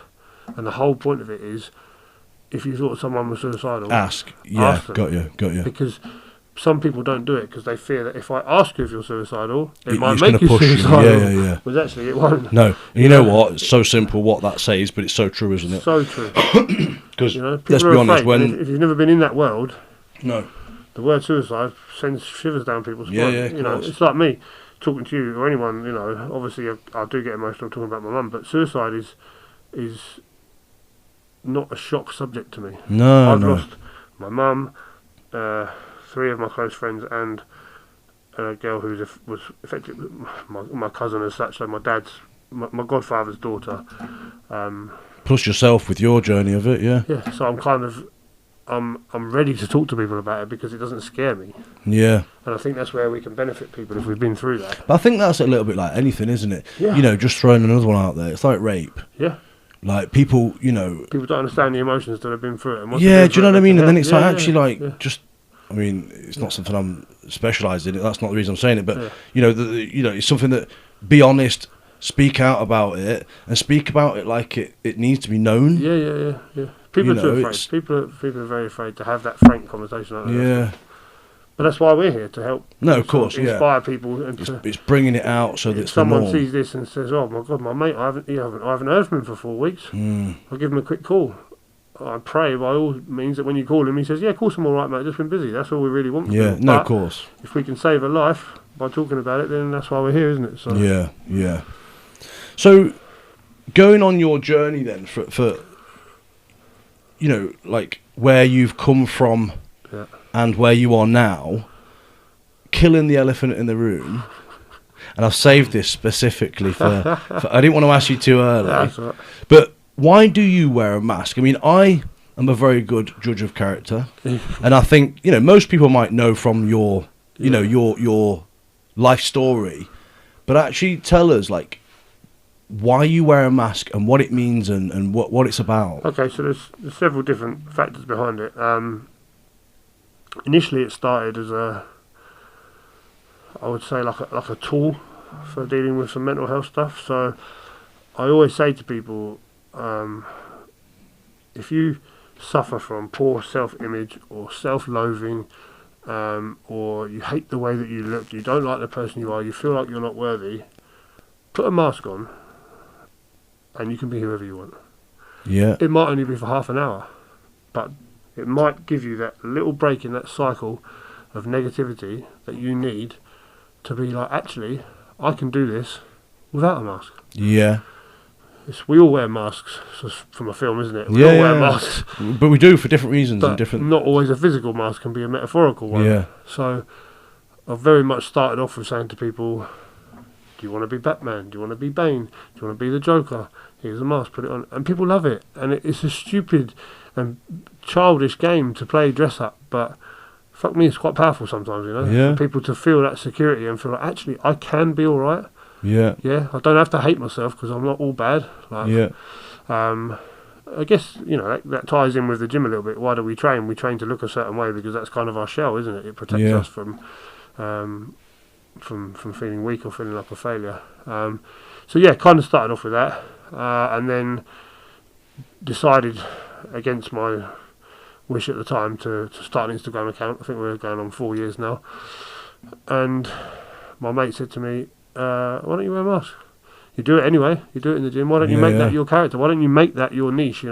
And the whole point of it is, if you thought someone was suicidal, ask. Yeah, ask them. Got you. Because some people don't do it because they fear that if I ask you if you're suicidal, it might it's make you push suicidal. Yeah. But actually, it won't. No, you know what? It's so simple what that says, but it's so true, isn't it? So true. Because let's be honest, if you've never been in that world, no, the word suicide sends shivers down people's spine. Yeah, it's like me talking to you or anyone. Obviously, I do get emotional talking about my mum, but suicide is not a shock subject to me. No, I've lost my mum, 3 of my close friends, and a girl who was effectively my cousin as such. So my my godfather's daughter. Plus yourself with your journey of it, yeah. Yeah, so I'm kind of I'm ready to talk to people about it because it doesn't scare me. Yeah. And I think that's where we can benefit people if we've been through that. But I think that's a little bit like anything, isn't it? Yeah. Just throwing another one out there. It's like rape. Yeah. Like people, people don't understand the emotions that have been through it. And do you know what I mean? And then it's just. I mean, it's not something I'm specialised in. That's not the reason I'm saying it. But it's something that, be honest, speak out about it, and speak about it like it needs to be known. Yeah. People are too afraid. People are very afraid to have that frank conversation. Aren't they? Yeah. But that's why we're here, to help. No, of course, inspire people, and it's bringing it out so that someone sees this and says, "Oh my God, my mate, I haven't heard from him for 4 weeks. I'll give him a quick call." I pray by all means that when you call him, he says, "Yeah, of course I'm all right, mate. Just been busy." That's all we really want. Yeah, no, of course. If we can save a life by talking about it, then that's why we're here, isn't it? So yeah. So, going on your journey then for like where you've come from and where you are now, killing the elephant in the room. And I've saved this specifically for I didn't want to ask you too early. That's right. But why do you wear a mask? I mean, I am a very good judge of character, and I think most people might know from your your life story, but actually tell us like why you wear a mask and what it means and what it's about. Okay, so there's several different factors behind it. Initially, it started as I would say like a tool for dealing with some mental health stuff. So I always say to people, if you suffer from poor self-image or self-loathing, or you hate the way that you look, you don't like the person you are, you feel like you're not worthy, put a mask on and you can be whoever you want. Yeah. It might only be for half an hour, but it might give you that little break in that cycle of negativity that you need to be like, actually, I can do this without a mask. Yeah. We all wear masks. It's from a film, isn't it? We all wear masks. But we do for different reasons. But and different. Not always a physical mask, can be a metaphorical one. Yeah. So I've very much started off with saying to people, do you want to be Batman? Do you want to be Bane? Do you want to be the Joker? Here's a mask, put it on. And people love it. And it's a stupid and childish game to play dress up, but fuck me, it's quite powerful sometimes, Yeah. For people to feel that security and feel like, actually, I can be alright. Yeah. Yeah, I don't have to hate myself because I'm not all bad. Like, I guess, that ties in with the gym a little bit. Why do we train? We train to look a certain way because that's kind of our shell, isn't it? It protects us from feeling weak or feeling like a failure. Kind of started off with that, and then decided against my wish at the time to start an Instagram account. I think we're going on 4 years now. And my mate said to me, why don't you wear a mask? You do it anyway. You do it in the gym. Why don't you make that your character? Why don't you make that your niche,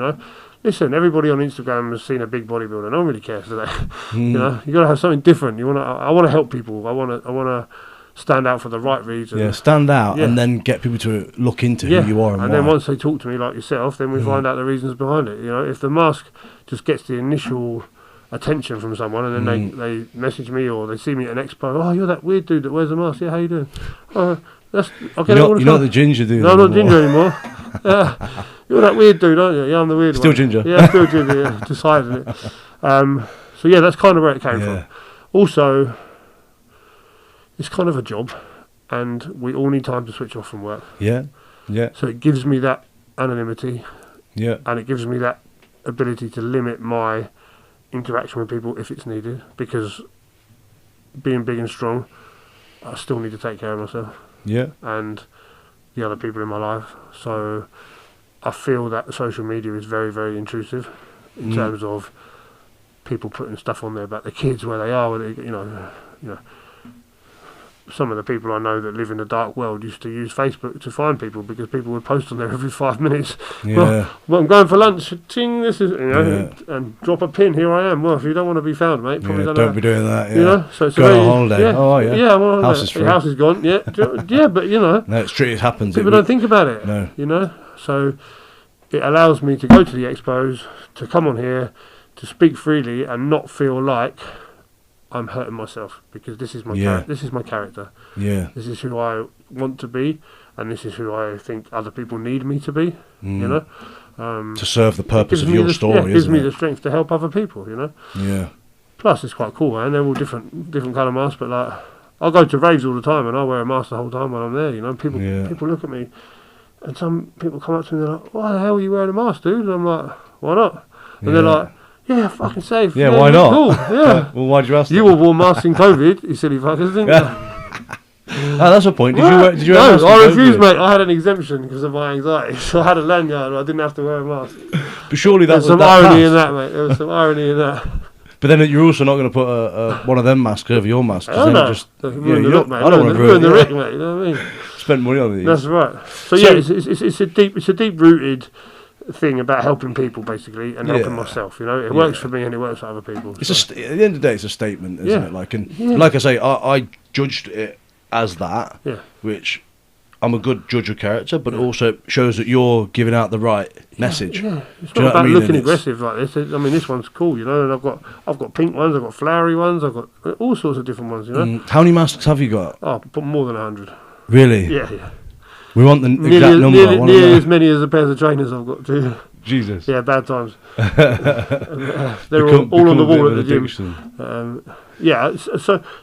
Listen, everybody on Instagram has seen a big bodybuilder. No one really cares, do they? You got to have something different. I want to help people. I want to stand out for the right reason. Yeah, stand out and then get people to look into who you are and why. Then once they talk to me like yourself, then we find out the reasons behind it. If the mask just gets the initial attention from someone and then they message me or they see me at an expo, oh, you're that weird dude that wears a mask. Yeah, how you doing? You're not the ginger dude. No, I'm not ginger anymore. You're that weird dude, aren't you? Yeah, I'm the weird still one. Ginger. Yeah, still ginger. Yeah, decided it. That's kind of where it came from. Also, it's kind of a job, and we all need time to switch off from work. Yeah. So it gives me that anonymity. Yeah. And it gives me that ability to limit my interaction with people if it's needed, because being big and strong, I still need to take care of myself. Yeah. And the other people in my life. So I feel that social media is very, very intrusive in terms of people putting stuff on there about the kids, where they are, some of the people I know that live in the dark world used to use Facebook to find people because people would post on there every 5 minutes. Yeah. Well, I'm going for lunch. Ting, this is, and drop a pin. Here I am. Well, if you don't want to be found, mate, probably don't be doing that. Yeah. So it's go on holiday. Yeah, well, house is free. Your house is gone. Yeah, but no, it's true. It happens. People don't think about it. No. So it allows me to go to the expos, to come on here, to speak freely, and not feel like I'm hurting myself, because this is my this is my character. Yeah. This is who I want to be, and this is who I think other people need me to be. To serve the purpose of your story. It gives me the strength to help other people. Yeah. Plus, it's quite cool, man. They're all different kind of masks, but like, I go to raves all the time, and I wear a mask the whole time when I'm there. People look at me, and some people come up to me and they're like, "Why the hell are you wearing a mask, dude?" And I'm like, "Why not?" And they're like, "Yeah, fucking safe. Yeah, why not? Cool. Yeah." Well, why'd you ask? You all wore masks in COVID, you silly fuckers, didn't you? That's a point. Did you wear a mask? No, I refused, mate. I had an exemption because of my anxiety, so I had a lanyard. I didn't have to wear a mask. But surely There's some irony in that, mate. There was some irony in that. But then you're also not going to put one of them masks over your mask. Oh, no. Ruin the look, mate. I don't want to ruin the Rick, mate. You know what I mean? Spend money on these. That's right. So yeah, it's a deep rooted thing about helping people basically and helping myself. You know, it works for me and it works for other people. It's at the end of the day, it's a statement, isn't it? Like, and like I say, I judged it as that, which I'm a good judge of character, but it also shows that you're giving out the right message. Yeah. It's not about looking aggressive like this. I mean, this one's cool, you know. And I've got pink ones, I've got flowery ones, I've got all sorts of different ones, you know. How many masks have you got? Oh, but more than 100. Really? Yeah. We want the exact number. Nearly as many as a pair of trainers I've got too. Jesus. Yeah, bad times. They're all on the wall at the gym.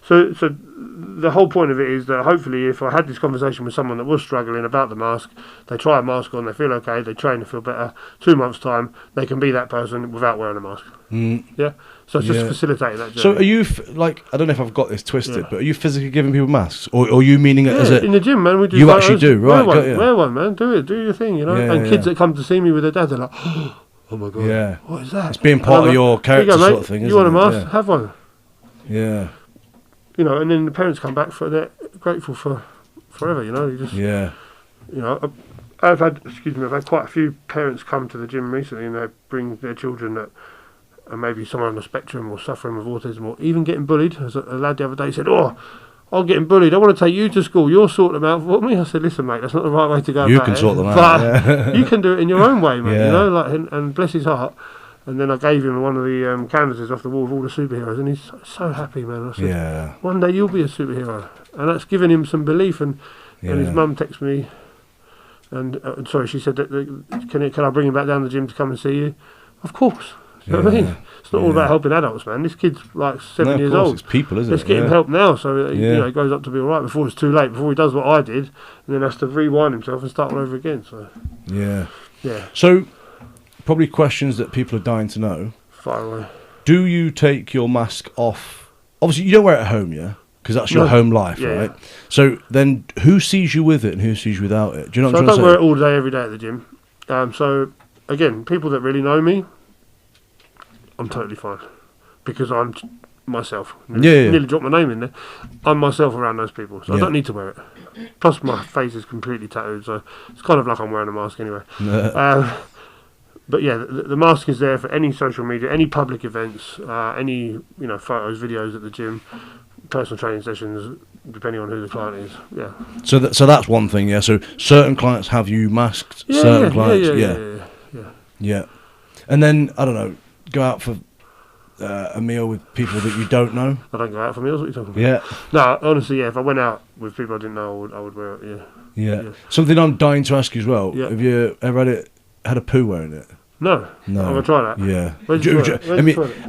So the whole point of it is that hopefully if I had this conversation with someone that was struggling about the mask, they try a mask on, they feel okay, they train to feel better, 2 months' time, they can be that person without wearing a mask. Yeah? So it's just facilitating that journey. So are you, I don't know if I've got this twisted, but are you physically giving people masks? Or are you meaning it as a... in the gym, man, we do... You actually do, right? Wear one, man, do your thing, you know? And kids that come to see me with their dad, they're like, oh my God, what is that? It's being part of your character sort of thing, isn't it? You want a mask? Have one. Yeah. You know, and then the parents come back they're grateful for forever, you know. You know, I've had quite a few parents come to the gym recently and they bring their children that are maybe someone on the spectrum or suffering with autism or even getting bullied. As a lad the other day said, I'm getting bullied, I want to take you to school, you'll sort them out for me. I said, listen mate, that's not the right way to go you about it. You can sort them out. But you can do it in your own way, mate, you know, and bless his heart. And then I gave him one of the canvases off the wall of all the superheroes, and he's so happy, man. I said, one day you'll be a superhero. And that's given him some belief. And his mum texted me, and she said, can I bring him back down to the gym to come and see you? Of course. You know what I mean? It's not all about helping adults, man. This kid's like 7 years old. It's people, isn't it? Let's get him help now so he grows up to be all right before it's too late, before he does what I did, and then has to rewind himself and start all over again. So Yeah. So... probably questions that people are dying to know. Fire away. Do you take your mask off? Obviously, you don't wear it at home, yeah? Because that's your home life, right? Yeah. So then who sees you with it and who sees you without it? Do you know what I'm trying to say? I don't wear it all day, every day at the gym. So, again, people that really know me, I'm totally fine. Because I'm myself. Nearly dropped my name in there. I'm myself around those people. So I don't need to wear it. Plus, my face is completely tattooed, so it's kind of like I'm wearing a mask anyway. But yeah, the mask is there for any social media, any public events, any photos, videos at the gym, personal training sessions, depending on who the client is. Yeah. So that's one thing. Yeah. So certain clients have you masked. Certain clients. Yeah. And then I don't know, go out for a meal with people that you don't know. I don't go out for meals. What are you talking about? Yeah. No, honestly, if I went out with people I didn't know, I would wear it. Yeah. Something I'm dying to ask you as well. Yeah. Have you ever had a poo wearing it? No. I'm gonna try that. Yeah.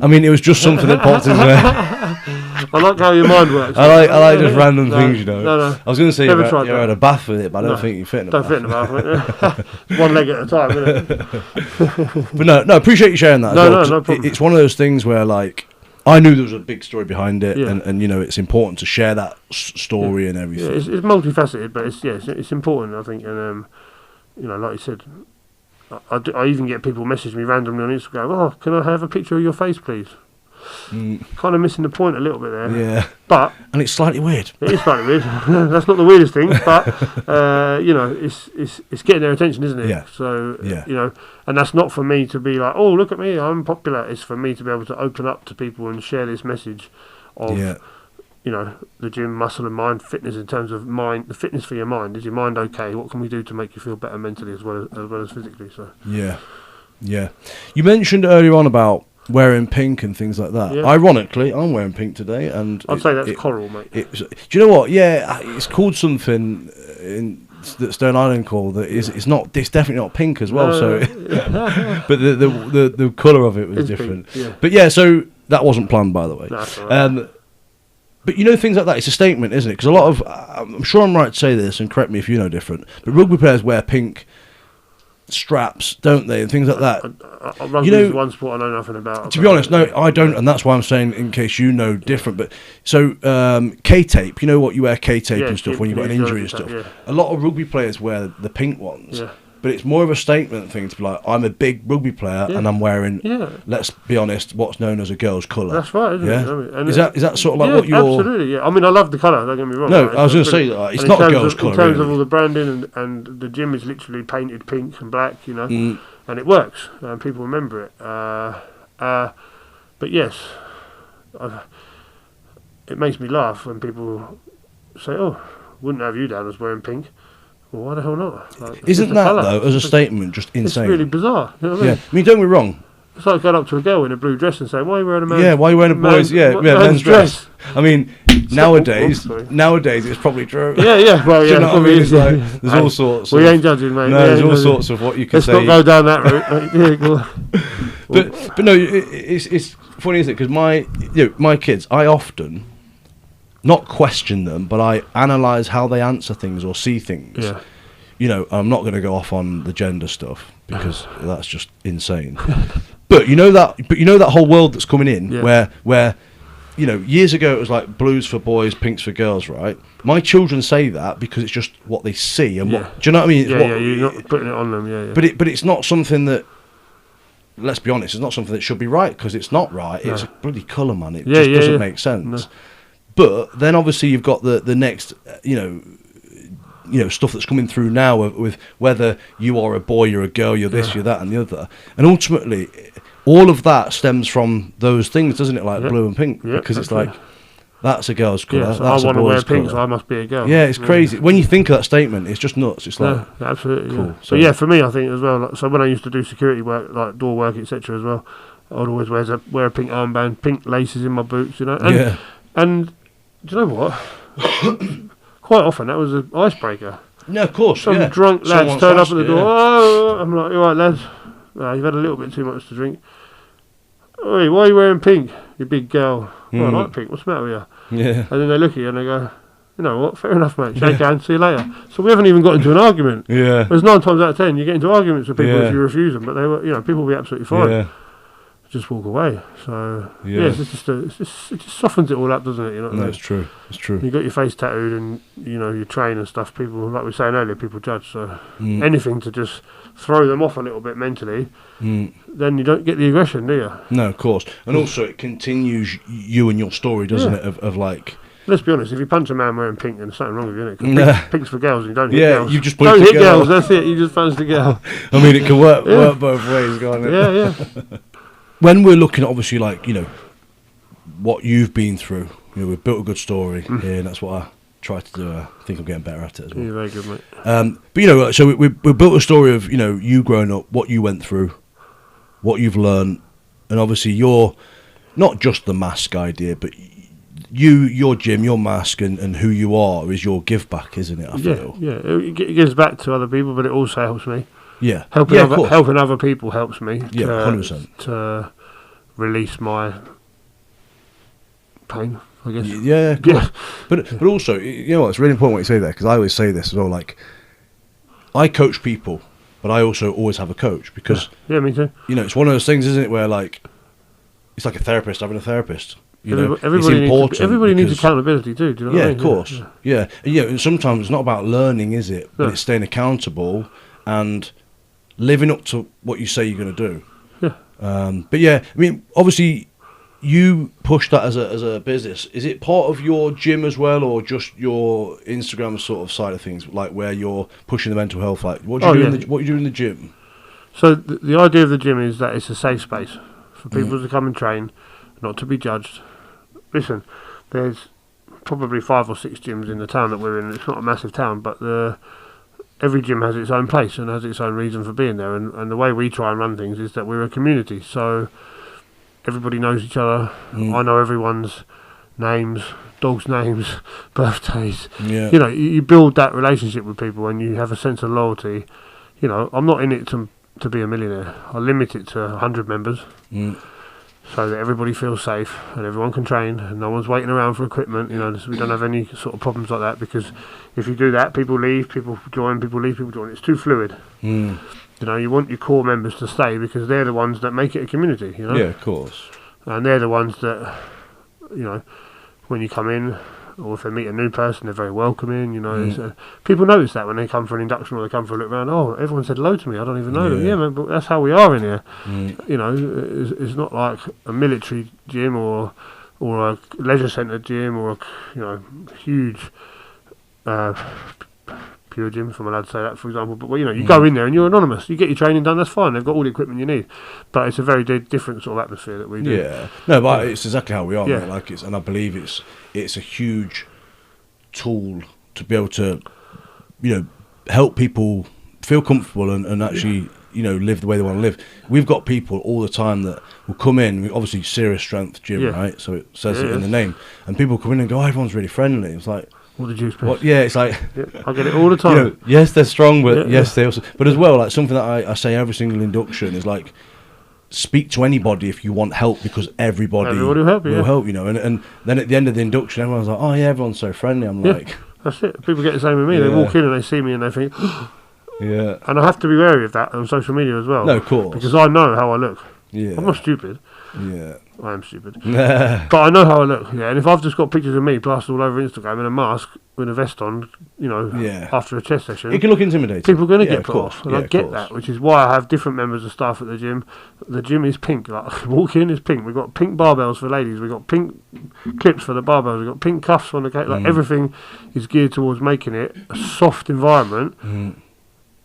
I mean, it was just something that popped in there. I like how your mind works. I like just random things, you know. No. I was going to say you had a bath with it, but I don't think you fit in a bath. Don't fit in a bath with it. One leg at a time, isn't it? But no, appreciate you sharing that. No problem. It's one of those things where, like, I knew there was a big story behind it, and it's important to share that story and everything. Yeah, it's multifaceted, but it's important, I think, and like you said. I even get people message me randomly on Instagram. Can I have a picture of your face, please? Kind of missing the point a little bit there. Yeah. And it's slightly weird. It is slightly weird. That's not the weirdest thing, but it's getting their attention, isn't it? Yeah. So and that's not for me to be like, oh, look at me, I'm popular. It's for me to be able to open up to people and share this message of. The gym, muscle and mind fitness in terms of mind, the fitness for your mind. Is your mind okay? What can we do to make you feel better mentally as well as physically? So yeah. You mentioned earlier on about wearing pink and things like that. Yeah. Ironically, I'm wearing pink today, and I'd say that's coral, mate. Do you know what? Yeah, it's called something that Stone Island call that is. It's not. It's definitely not pink as well. So, but the colour of it was different. Pink, yeah. But yeah, so that wasn't planned, by the way. That's all right. But things like that, it's a statement, isn't it? Because a lot of, I'm sure I'm right to say this, and correct me if you know different, but rugby players wear pink straps, don't they, and things like that. Rugby is one sport I know nothing about. To be honest, no, I don't, and that's why I'm saying in case you know different. But so K-tape, you know what, you wear K-tape and stuff when you've got an injury and stuff. A lot of rugby players wear the pink ones. Yeah. but it's more of a statement thing to be like, I'm a big rugby player and I'm wearing, let's be honest, what's known as a girl's colour. That's right, isn't it? Yeah. I mean, and is that sort of like what you're? Absolutely, yeah. I mean, I love the colour. Don't get me wrong. No, I was going to say that it's not a girl's colour. In terms really. of all the branding and the gym is literally painted pink and black, and it works. People remember it. But yes, it makes me laugh when people say, "Oh, wouldn't have you down as wearing pink." Well, why the hell not? Like, Isn't that though, as a statement, just insane? It's really bizarre. You know what I mean? I mean, don't get me wrong. It's like going up to a girl in a blue dress and saying, "Why are you wearing a man?" Yeah, why are you wearing a boy's? Men's dress. I mean, nowadays it's probably true. Yeah. Well, Do you know what I mean? It's yeah. like, there's all sorts. We ain't judging, mate. No, there's all sorts of what you can say. Let's not go down that route. Yeah, go on. But no, it's funny, isn't it? Because my kids, I often not question them, but I analyse how they answer things or see things. Yeah. I'm not going to go off on the gender stuff because that's just insane. But you know that whole world that's coming in where years ago it was like blues for boys, pinks for girls, right? My children say that because it's just what they see and what. Do you know what I mean? You're not putting it on them. Yeah. But it's not something that. Let's be honest, it's not something that should be right because it's not right. It's a bloody colour, man. It just doesn't make sense. No. But then obviously you've got the next, stuff that's coming through now with whether you are a boy, you're a girl, you're this, you're that, and the other. And ultimately, all of that stems from those things, doesn't it? Like blue and pink, because it's like that's a girl's colour. So that's I want to wear pink, colour. so I must be a girl. Yeah, it's crazy. When you think of that statement, it's just nuts. It's like absolutely cool. Yeah. So for me, I think as well. So when I used to do security work, like door work, etc., as well, I'd always wear a pink armband, pink laces in my boots, And, and do you know what? Quite often that was an icebreaker. No, of course. Some drunk lads turn up at the door. Oh, I'm like, all right, lads. You've had a little bit too much to drink. Oi, why are you wearing pink? You big girl. Oh, I like pink. What's the matter with you? Yeah. And then they look at you and they go, you know what? Fair enough, mate. Shake hands. See you later. So we haven't even got into an argument. Yeah. There's 9 times out of 10 you get into arguments with people if you refuse them, but they were, people will be absolutely fine. Yeah. Just walk away. So it just softens it all up, doesn't it? You know what I mean? It's true. It's true. You got your face tattooed and you train and stuff. People, like we were saying earlier, people judge. So anything to just throw them off a little bit mentally, then you don't get the aggression, do you? No, of course. And also, it continues you and your story, doesn't it? Of like. Let's be honest. If you punch a man wearing pink, then there's something wrong with you, isn't it? Pink's for girls, and you don't hit girls. You just don't hit girls. That's it. You just punch the girl. I mean, it can work both ways, can't it? Yeah. When we're looking at, obviously, like, what you've been through, we've built a good story here, and that's what I try to do. I think I'm getting better at it as well. You're very good, mate. But, so we built a story of, you growing up, what you went through, what you've learned, and obviously you're not just the mask idea, but your gym, your mask, and who you are is your give back, isn't it? I feel. Yeah. It gives back to other people, but it also helps me. Yeah, helping other people helps me. Yeah, 100%. To release my pain, I guess. Yeah. But also, it's really important what you say there, because I always say this as well. Like, I coach people, but I also always have a coach because me too. It's one of those things, isn't it, where like it's like a therapist having a therapist. Everybody needs accountability too. Do you know what I mean? Of course. Yeah. And sometimes it's not about learning, is it? But it's staying accountable and living up to what you say you're going to do. Yeah. But I mean, obviously, you push that as a business. Is it part of your gym as well, or just your Instagram sort of side of things, like where you're pushing the mental health? Like, what do you do in the gym? So the idea of the gym is that it's a safe space for people to come and train, not to be judged. Listen, there's probably 5 or 6 gyms in the town that we're in. It's not a massive town, but every gym has its own place and has its own reason for being there. And the way we try and run things is that we're a community. So everybody knows each other. I know everyone's names, dogs' names, birthdays. Yeah. You build that relationship with people and you have a sense of loyalty. I'm not in it to be a millionaire. I limit it to 100 members. So that everybody feels safe and everyone can train and no one's waiting around for equipment. So we don't have any sort of problems like that, because if you do that, people leave, people join, people leave, people join. It's too fluid. You want your core members to stay because they're the ones that make it a community. Yeah, of course. And they're the ones that, when you come in, or if they meet a new person, they're very welcoming. You know, people notice that when they come for an induction or they come for a look round. Oh, everyone said hello to me. I don't even know them. Yeah, man, but that's how we are in here. You know, it's not like a military gym or a leisure centre gym or a huge pure gym, if I'm allowed to say that, for example. But you go in there and you're anonymous. You get your training done. That's fine. They've got all the equipment you need. But it's a very different sort of atmosphere that we do. Yeah, no, but it's exactly how we are. Mate. Like and I believe it's a huge tool to be able to, help people feel comfortable and actually, live the way they want to live. We've got people all the time that will come in. Obviously, serious strength gym, right? So it says it in the name, and people come in and go, "Oh, everyone's really friendly." It's like, all the juice. Yeah, it's like I get it all the time. Yes, they're strong, but they also. But as well, like something that I say every single induction is like, speak to anybody if you want help, because everybody will help you. And then at the end of the induction, everyone's like, "Oh yeah, everyone's so friendly." I'm like, that's it. People get the same with me. They walk in and they see me and they think, yeah. And I have to be wary of that on social media as well. No, of course, because I know how I look. Yeah, I'm not stupid. Yeah, I am stupid. But I know how I look. Yeah, and if I've just got pictures of me plastered all over Instagram in a mask with a vest on, after a chest session, it can look intimidating. People are going to get put off, and I get course. that, which is why I have different members of staff at the gym. The gym is pink. Like walk in is pink. We've got pink barbells for ladies. We've got pink clips for the barbells. We've got pink cuffs on the cake. Like everything is geared towards making it a soft environment,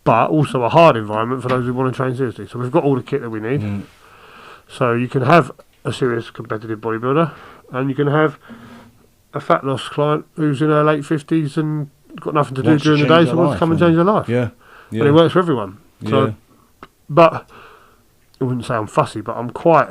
but also a hard environment for those who want to train seriously. So we've got all the kit that we need. So you can have a serious competitive bodybuilder, and you can have a fat loss client who's in her late 50s and got nothing to do during the day, so wants to come and change their life. Yeah. And it works for everyone. So, but I wouldn't say I'm fussy, but I'm quite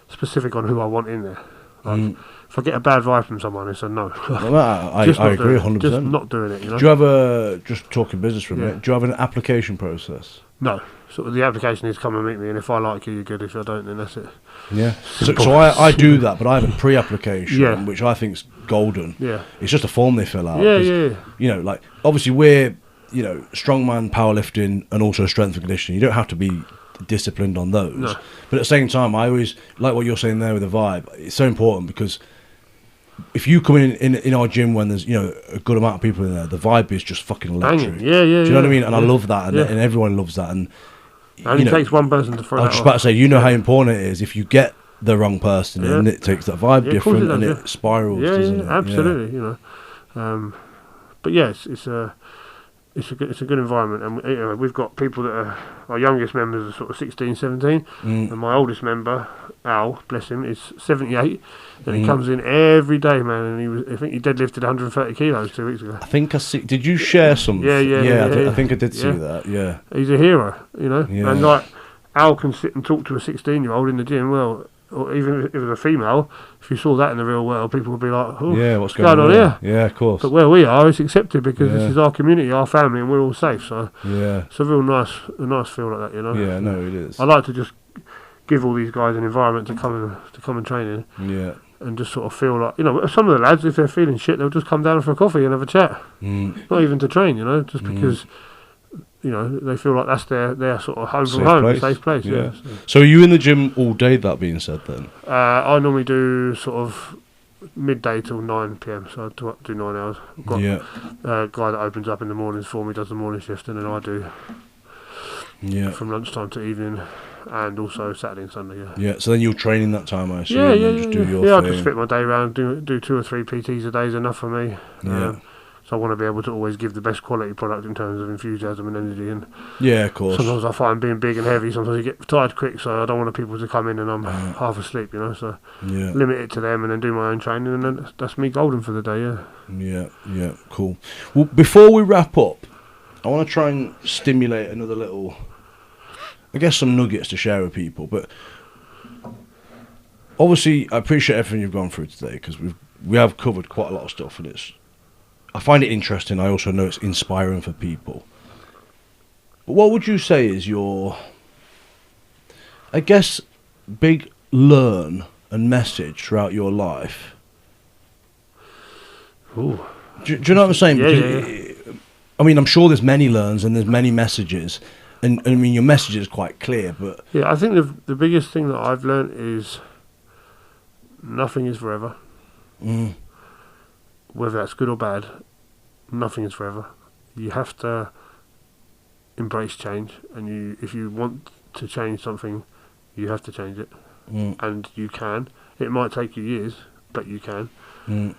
specific on who I want in there. Like, if I get a bad vibe from someone, it's a no. I agree 100%. Just not doing it. Do you have just talking business for a minute, do you have an application process? No. So the application is come and meet me, and if I like you, you're good. If I don't, then that's it. Yeah. So I do that, but I have a pre-application, which I think's golden. Yeah. It's just a form they fill out. Yeah. Like obviously we're, strongman, powerlifting, and also strength and conditioning. You don't have to be disciplined on those. No. But at the same time, I always like what you're saying there with the vibe. It's so important because if you come in our gym when there's a good amount of people in there, the vibe is just fucking electric. Yeah. Do you know what I mean? And I love that, and everyone loves that. And it only takes one person to throw. I was just about to say, how important it is if you get the wrong person in, it takes that vibe different and it spirals. Yeah, absolutely. But it's a good environment, and we've got people that are our youngest members are sort of 16, 17, and my oldest member, Al, bless him, is 78, and he comes in every day, man. And I think he deadlifted 130 kilos 2 weeks ago. I think I see. Did you share some? I think I did see that. Yeah, he's a hero, and like Al can sit and talk to a 16-year-old in the gym. Well, or even if it was a female, if you saw that in the real world, people would be like, "Oh, yeah, what's going on here?" Yeah, of course. But where we are, it's accepted because this is our community, our family, and we're all safe. So it's a real nice feel like that, Yeah, no, it is. I like to just give all these guys an environment to come and train in. Yeah. And just sort of feel like, some of the lads, if they're feeling shit, they'll just come down for a coffee and have a chat. Not even to train, just because. They feel like that's their sort of home from home, safe place. Yeah. So are you in the gym all day, that being said, then? I normally do sort of midday till 9 p.m, so I do 9 hours. I've got a guy that opens up in the mornings for me, does the morning shift, and then I do from lunchtime to evening, and also Saturday and Sunday. Yeah, so then you're training that time, I assume? Just do your thing. I just fit my day around, do 2 or 3 PTs a day is enough for me. So I want to be able to always give the best quality product in terms of enthusiasm and energy. And of course. Sometimes I find being big and heavy, sometimes you get tired quick, so I don't want people to come in and I'm half asleep, So limit it to them and then do my own training, and then that's me golden for the day, Yeah, cool. Well, before we wrap up, I want to try and stimulate another little, I guess, some nuggets to share with people. But obviously, I appreciate everything you've gone through today, because we have covered quite a lot of stuff, and I find it interesting. I also know it's inspiring for people. But what would you say is your, I guess, big learn and message throughout your life? Ooh. Do you know what I'm saying? Yeah. I mean, I'm sure there's many learns and there's many messages. And I mean, your message is quite clear, but... Yeah, I think the biggest thing that I've learnt is nothing is forever. whether that's good or bad, nothing is forever. You have to embrace change, and if you want to change something, you have to change it, and you can. It might take you years, but you can. You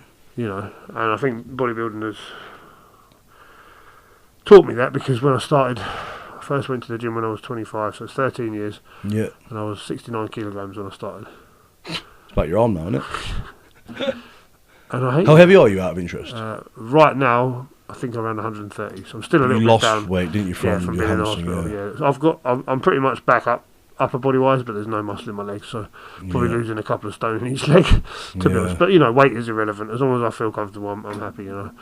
know, and I think bodybuilding has taught me that, because when I first went to the gym when I was 25, so it's 13 years. Yeah. And I was 69 kilograms when I started. It's about your arm now, isn't it? And I hate How heavy are you, out of interest? right now, I think around 130. So I'm still a little you bit lost down. weight, didn't you, from being in the hamstring? hospital. Yeah. I'm pretty much back up upper body wise, but there's no muscle in my legs, so probably losing a couple of stone in each leg, to be honest. But you know, weight is irrelevant. As long as I feel comfortable, I'm happy. You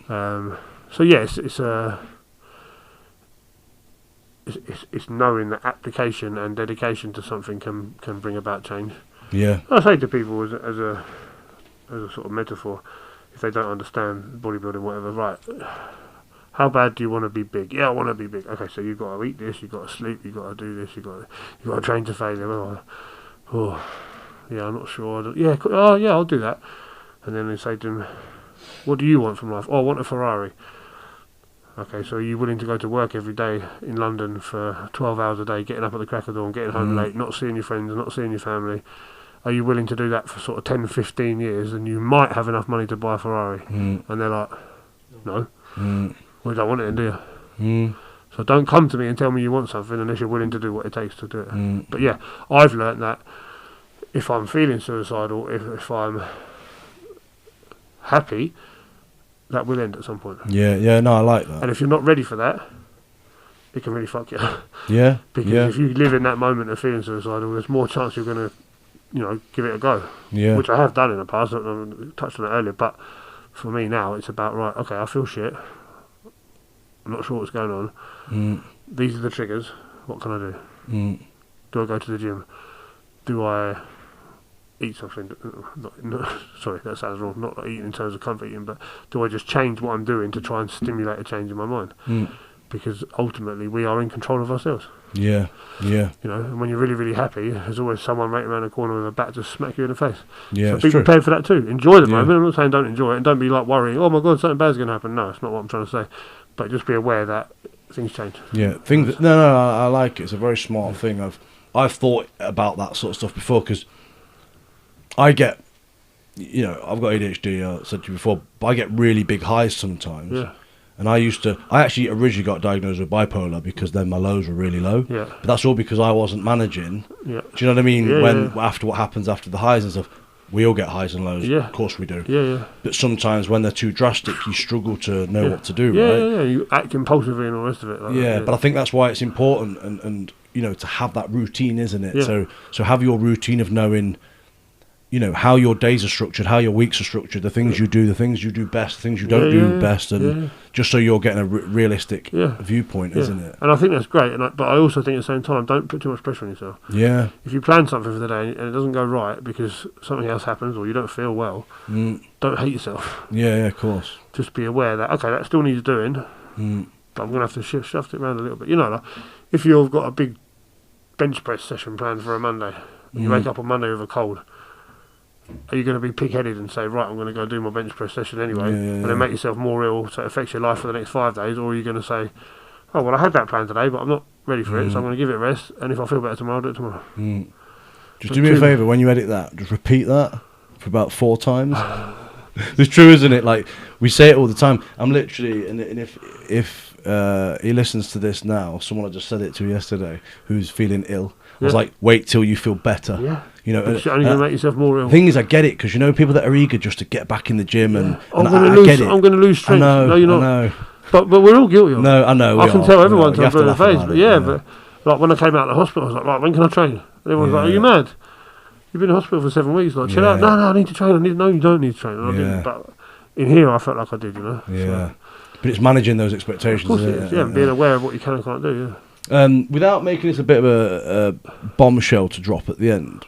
know. So yeah, it's knowing that application and dedication to something can bring about change. Yeah. I say to people as a sort of metaphor, if they don't understand bodybuilding, whatever, right? How bad do you want to be big? Yeah, I want to be big. Okay, so you've got to eat this, you've got to sleep, you've got to do this, you've got to train to failure. Yeah, I'm not sure. Yeah, I'll do that. And then they say to them, what do you want from life? Oh, I want a Ferrari. Okay, so are you willing to go to work every day in London for 12 hours a day, getting up at the crack of dawn, getting home late, not seeing your friends, not seeing your family? Are you willing to do that for sort of 10, 15 years, and you might have enough money to buy a Ferrari? And they're like, no. Well, you don't want it, do you? So don't come to me and tell me you want something unless you're willing to do what it takes to do it. But yeah, I've learnt that if I'm feeling suicidal, if I'm happy, that will end at some point. Yeah, no, I like that. And if you're not ready for that, it can really fuck you. Yeah. Because if you live in that moment of feeling suicidal, there's more chance you're going to, give it a go. Yeah. Which I have done in the past. I touched on it earlier, but for me now, it's about, right, okay, I feel shit. I'm not sure what's going on. These are the triggers. What can I do? Do I go to the gym? Do I eat something? Sorry, that sounds wrong. Not eating in terms of comfort eating, but do I just change what I'm doing to try and stimulate a change in my mind? Because ultimately, we are in control of ourselves. Yeah. And when you're really, really happy, there's always someone right around the corner with a bat to smack you in the face. Yeah, so be true. prepared for that too. Enjoy the moment. I'm not saying don't enjoy it, and don't be like worrying, oh my God, something bad's going to happen. No, that's not what I'm trying to say. But just be aware that things change. Yeah, I like it. It's a very smart thing. I've thought about that sort of stuff before, because I get, I've got ADHD, I said to you before, but I get really big highs sometimes. Yeah. And I actually originally got diagnosed with bipolar because then my lows were really low. Yeah. But that's all because I wasn't managing. Yeah. Do you know what I mean? After what happens after the highs and stuff, we all get highs and lows. Yeah. Of course we do. Yeah. But sometimes when they're too drastic, you struggle to know what to do, right? Yeah. You act impulsively and all the rest of it. But I think that's why it's important and to have that routine, isn't it? Yeah. So have your routine of knowing, how your days are structured, how your weeks are structured, the things you do, the things you do best, the things you don't do best, and just so you're getting a realistic viewpoint, isn't it? And I think that's great, but I also think at the same time, don't put too much pressure on yourself. Yeah. If you plan something for the day and it doesn't go right because something else happens or you don't feel well, don't hate yourself. Yeah, of course. Just be aware that, okay, that still needs doing, but I'm going to have to shift it around a little bit. Like, if you've got a big bench press session planned for a Monday, and you wake up on Monday with a cold, are you going to be pig-headed and say, right, I'm going to go do my bench press session anyway, and then make yourself more ill so it affects your life for the next 5 days? Or are you going to say, oh, well, I had that plan today, but I'm not ready for it, so I'm going to give it a rest, and if I feel better tomorrow, I'll do it tomorrow. Just do me a favour, when you edit that, just repeat that for about 4 times. It's true, isn't it? Like, we say it all the time. I'm literally, and if he listens to this now, someone I just said it to yesterday, who's feeling ill, I was like, wait till you feel better. Yeah. It's only going to make yourself more ill. The thing is, I get it, because people that are eager just to get back in the gym, and I'm I get it. I'm going to lose strength. No, you're not. I know. But we're all guilty of it. No, I know. I can tell everyone to have their face. But but like when I came out of the hospital, I was like, right, when can I train? And everyone's like, are you mad? You've been in hospital for 7 weeks. Like, chill out. No, I need to train. No, you don't need to train. And I didn't. But in here, I felt like I did. Yeah. So, but it's managing those expectations. Of course it is. Yeah, being aware of what you can and can't do. Without making this a bit of a bombshell to drop at the end,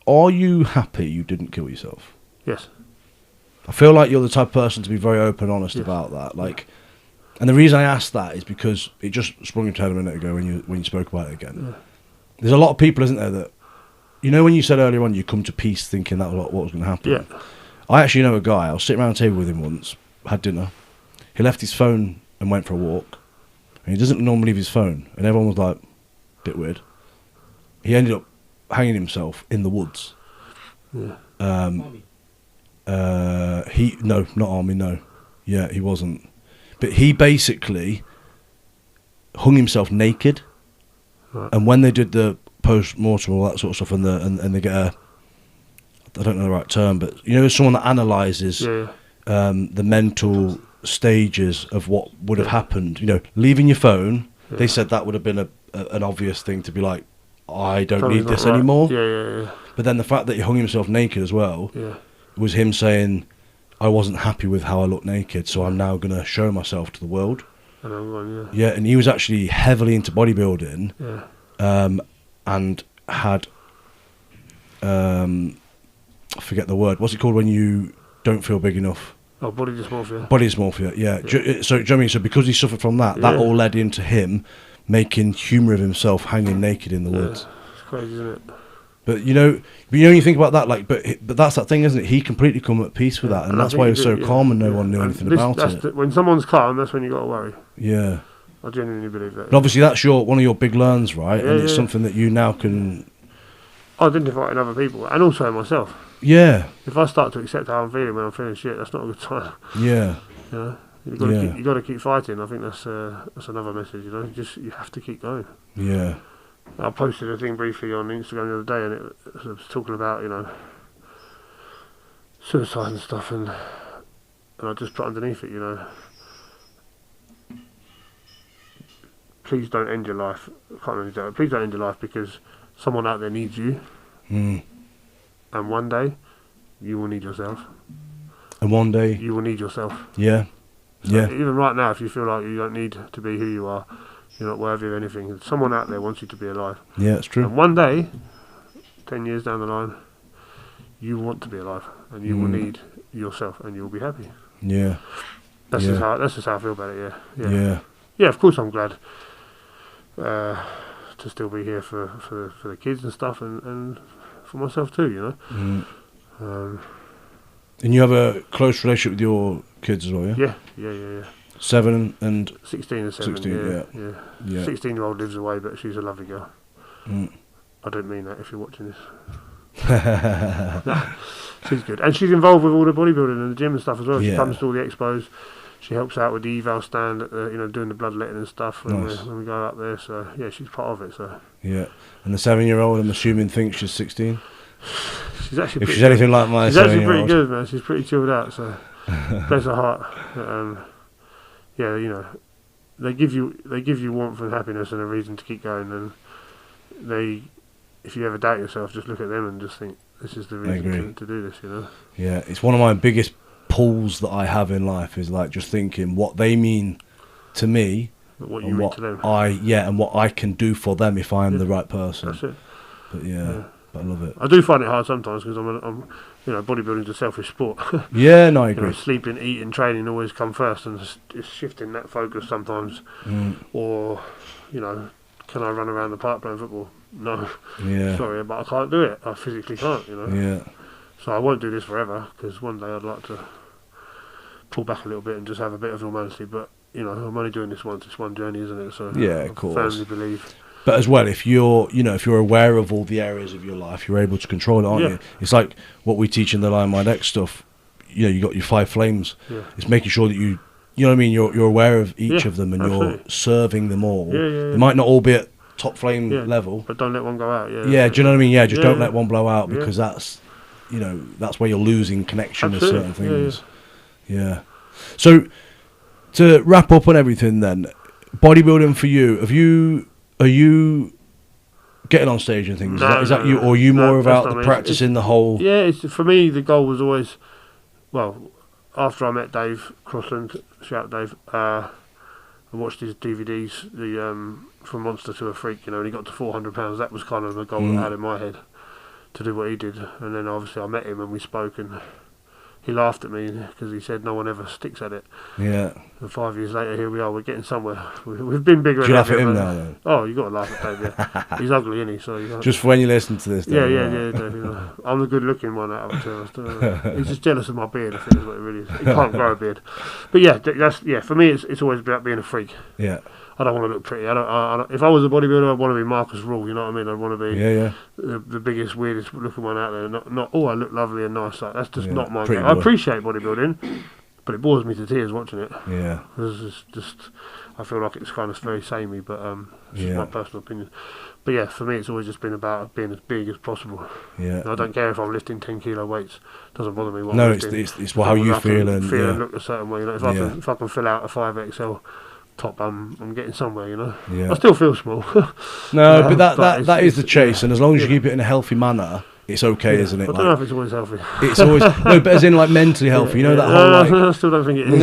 are you happy you didn't kill yourself? Yes. I feel like you're the type of person to be very open and honest about that. Like, and the reason I asked that is because it just sprung into head a minute ago when you spoke about it again. Yeah. There's a lot of people, isn't there, that when you said earlier on you come to peace thinking that was what was going to happen. Yeah. I actually know a guy. I was sitting around a table with him once, had dinner. He left his phone and went for a walk. And he doesn't normally leave his phone. And everyone was like, bit weird. He ended up hanging himself in the woods. Yeah. Army. No, not army, no. Yeah, he wasn't. But he basically hung himself naked. Right. And when they did the post-mortem, all that sort of stuff, and they get a, I don't know the right term, but you know, someone that analyses the mental stages of what would have happened. You know, leaving your phone, they said that would have been an obvious thing to be like, I don't need this anymore. Yeah. But then the fact that he hung himself naked as well was him saying, I wasn't happy with how I looked naked, so I'm now going to show myself to the world. And I'm going, Yeah, and he was actually heavily into bodybuilding. Yeah. And had, I forget the word. What's it called when you don't feel big enough? Oh, body dysmorphia. Body dysmorphia, yeah. So, do you know what I mean? So because he suffered from that, that all led into him making humour of himself hanging naked in the woods. It's crazy, isn't it? But you know, you think about that, like, but that's that thing, isn't it? He completely come at peace with that, and that's why he was so calm and no one knew anything about it. When someone's calm, that's when you got to worry. Yeah. I genuinely believe that. But obviously, that's one of your big learns, right? And it's something that you now can identify in other people, and also in myself. Yeah. If I start to accept how I'm feeling when I'm feeling shit, that's not a good sign. Yeah. You know, you got to keep fighting. I think that's another message. You know, you have to keep going. Yeah. I posted a thing briefly on Instagram the other day, and it was talking about, you know, suicide and stuff, and I just put underneath it, you know, please don't end your life. I can't remember that. Please don't end your life because someone out there needs you, and one day you will need yourself. And one day you will need yourself. Yeah. So even right now, if you feel like you don't need to be who you are, you're not worthy of anything, someone out there wants you to be alive. Yeah, it's true. And one day, 10 years down the line, you want to be alive, and you will need yourself, and you'll be happy. Yeah. That's just how I feel about it. Yeah. Yeah. Of course, I'm glad to still be here for the kids and stuff, and for myself too. You know. And you have a close relationship with your kids as well, yeah? Yeah. 7 and 16 and 7. 16, yeah. 16-year-old lives away, but she's a lovely girl. I don't mean that if you're watching this. No, she's good, and she's involved with all the bodybuilding and the gym and stuff as well. She comes to all the expos. She helps out with the eval stand, at the, you know, doing the bloodletting and stuff when we go up there. So yeah, she's part of it. So yeah, and the 7-year-old, I'm assuming, thinks she's 16. She's actually if she's anything like my 7-year-old, she's actually pretty good, man. She's pretty chilled out. So bless her heart. Yeah, you know, they give you warmth and happiness and a reason to keep going. And if you ever doubt yourself, just look at them and just think, this is the reason to do this. You know. Yeah, it's one of my biggest pulls that I have in life is like just thinking what they mean to me, what you mean to them. And what I can do for them if I am the right person. That's it. But but I love it. I do find it hard sometimes because I'm you know, bodybuilding's a selfish sport. Yeah, no, I agree. You know, sleeping, eating, training always come first, and it's shifting that focus sometimes. Or, you know, can I run around the park playing football? No. Yeah. Sorry, but I can't do it. I physically can't, you know. Yeah. So I won't do this forever because one day I'd like to pull back a little bit and just have a bit of normality. But, you know, I'm only doing this once. It's one journey, isn't it? So yeah, of course. I firmly believe. But as well, if you're aware of all the areas of your life, you're able to control it, aren't you? It's like what we teach in the Lion Mind X stuff. You know, you got your 5 flames. Yeah. It's making sure that you know what I mean. You're aware of each of them and you're serving them all. Yeah. They might not all be at top flame level, but don't let one go out. Yeah. Do you know what I mean? Yeah. Just don't let one blow out because that's where you're losing connection with certain things. Yeah. So to wrap up on everything, then, bodybuilding for you, are you getting on stage and things? Is that you, or are you more about the practicing the whole? Yeah, for me, the goal was always, well, after I met Dave Crossland, shout out Dave, I watched his DVDs, From Monster to a Freak, you know, and he got to 400 pounds. That was kind of the goal that I had in my head, to do what he did. And then obviously I met him and we spoke, and he laughed at me because he said no one ever sticks at it. Yeah. And 5 years later, here we are. We're getting somewhere. We've been bigger. Do you laugh at him now, then? Oh, you got to laugh at Dave. Yeah. He's ugly, isn't he? So you just for when you listen to this. Yeah, Dave, you know. I'm the good-looking one out of two. He's just jealous of my beard. I think is what it really is. He can't grow a beard. But yeah, that's For me, it's always about being a freak. Yeah. I don't want to look pretty. I don't, if I was a bodybuilder, I'd want to be Marcus Rule. You know what I mean? I'd want to be the biggest, weirdest looking one out there. Not I look lovely and nice. Like, that's just not my game. I appreciate bodybuilding, but it bores me to tears watching it. Yeah. It's just I feel like it's kind of very samey, but it's just my personal opinion. But yeah, for me, it's always just been about being as big as possible. Yeah. And I don't care if I'm lifting 10 kilo weights. It doesn't bother me. What I'm lifting. It's how you feel and look a certain way. You know, if I can fill out a 5XL. Top, I'm getting somewhere, you know. Yeah. I still feel small. No, but that is the chase, and as long as you keep it in a healthy manner, it's okay, isn't it? I don't know if it's always healthy. It's always no, but as in like mentally healthy, you know that whole. I still don't think it is.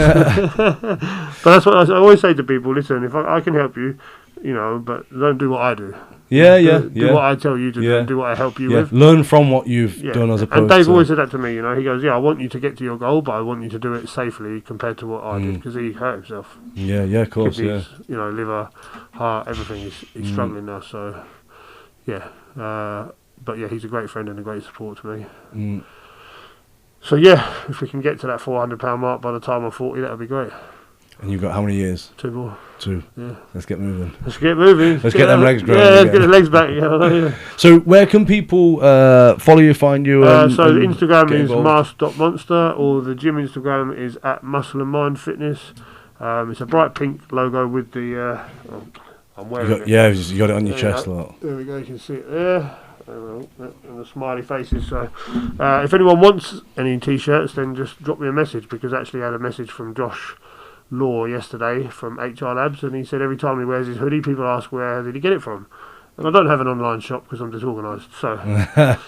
But that's what I always say to people. Listen, if I can help you, you know, but don't do what I do. Do what I tell you to do. Do what I help you with. Learn from what you've done as opposed. And Dave always said that to me. You know, he goes, "Yeah, I want you to get to your goal, but I want you to do it safely compared to what I did because he hurt himself. Yeah, of course, kidneys, you know, liver, heart, everything. He's struggling now. So, yeah, but yeah, he's a great friend and a great support to me. So yeah, if we can get to that £400 mark by the time I'm 40, that would be great. And you've got how many years? 2 more. 2. Yeah. Let's get moving. Let's get moving. Let's get them legs growing. Yeah, let's get the legs back. Yeah. So where can people follow you, find you? So the Instagram is mask.monster, or the gym Instagram is at MusclenMindFitness. It's a bright pink logo with the... I'm wearing it. Yeah, you got it on your chest a lot. There we go, you can see it there. And the smiley faces. So if anyone wants any t-shirts, then just drop me a message, because actually I had a message from Josh Law yesterday from HR Labs, and he said every time he wears his hoodie, people ask where did he get it from. And I don't have an online shop because I'm disorganised. So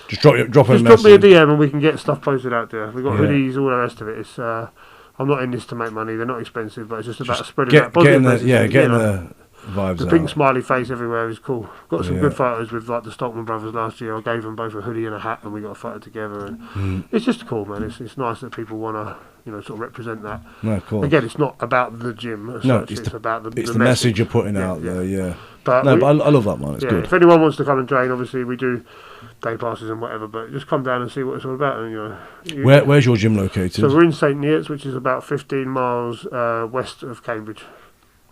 just drop me a message. Drop me a DM and we can get stuff posted out there. We've got hoodies, all the rest of it. It's I'm not in this to make money. They're not expensive, but it's just about spreading that positive message. Getting the vibes. The pink smiley face everywhere is cool. Got some good photos with like the Stockman brothers last year. I gave them both a hoodie and a hat, and we got a photo together. And it's just cool, man. It's nice that people want to, you know, sort of represent that. No, cool. Again, it's not about the gym. It's about the message you're putting out there. Yeah. But I love that, man. It's good. If anyone wants to come and train, obviously we do day passes and whatever. But just come down and see what it's all about. And where's your gym located? So we're in St Neots, which is about 15 miles west of Cambridge.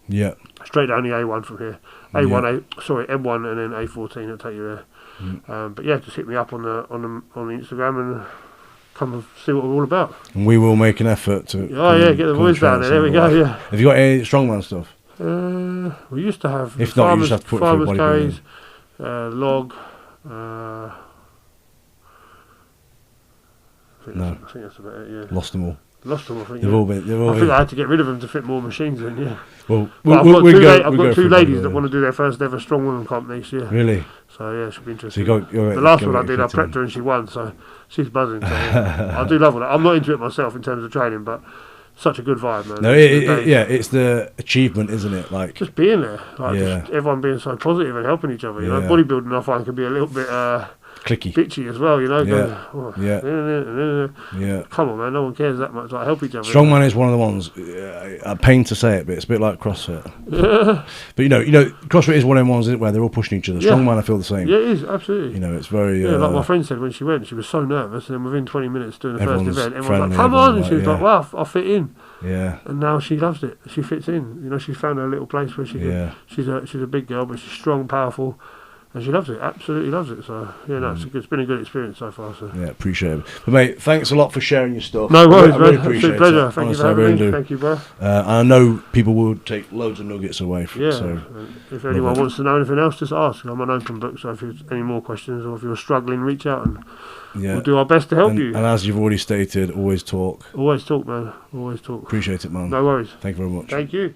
Yeah. Straight down the A1 from here. M1 and then A14 will take you there. But yeah, just hit me up on the Instagram and come and see what we're all about. And we will make an effort to. Get the boys down there. There we go. Yeah. Have you got any strongman stuff? We used to have. If not, you just have to put it through carries, log. I think that's about it. Yeah. Lost them all. I think. They've all been. I think I had to get rid of them to fit more machines in. Yeah. Well, I've got two ladies that want to do their first ever strongwoman comp next year. Really? So yeah, it should be interesting. So the last one I did, I prepped her and she won, so she's buzzing. So, I do love all that. I'm not into it myself in terms of training, but such a good vibe, man. No, it's the achievement, isn't it? Like just being there, just everyone being so positive and helping each other. You know, bodybuilding I find can be a little bit clicky, bitchy as well. You know, yeah. Come on, man, no one cares that much. Like help each other. Strongman is one of the ones. I'm pain to say it, but it's a bit like CrossFit. Yeah. But you know, CrossFit is one of them ones, isn't it, where they're all pushing each other. Strongman, I feel the same. Yeah, it is absolutely. You know, it's very. Like my friend said when she went, she was so nervous, and then within 20 minutes doing the first event, everyone's like, "Come on!" And she was like, "Wow, I'll fit in." Yeah. And now she loves it. She fits in. You know, she found her little place where she can. She's a big girl, but she's strong, powerful. And she loves it, absolutely loves it. So, it's been a good experience so far. So. Yeah, appreciate it. But, mate, thanks a lot for sharing your stuff. No worries, man. It's a pleasure. Thank you for having me. Thank you, bro. I know people will take loads of nuggets away from it. So if anyone wants to know anything else, just ask. I'm an open book, so if there's any more questions or if you're struggling, reach out and we'll do our best to help you. And as you've already stated, always talk. Always talk, man. Always talk. Appreciate it, man. No worries. Thank you very much. Thank you.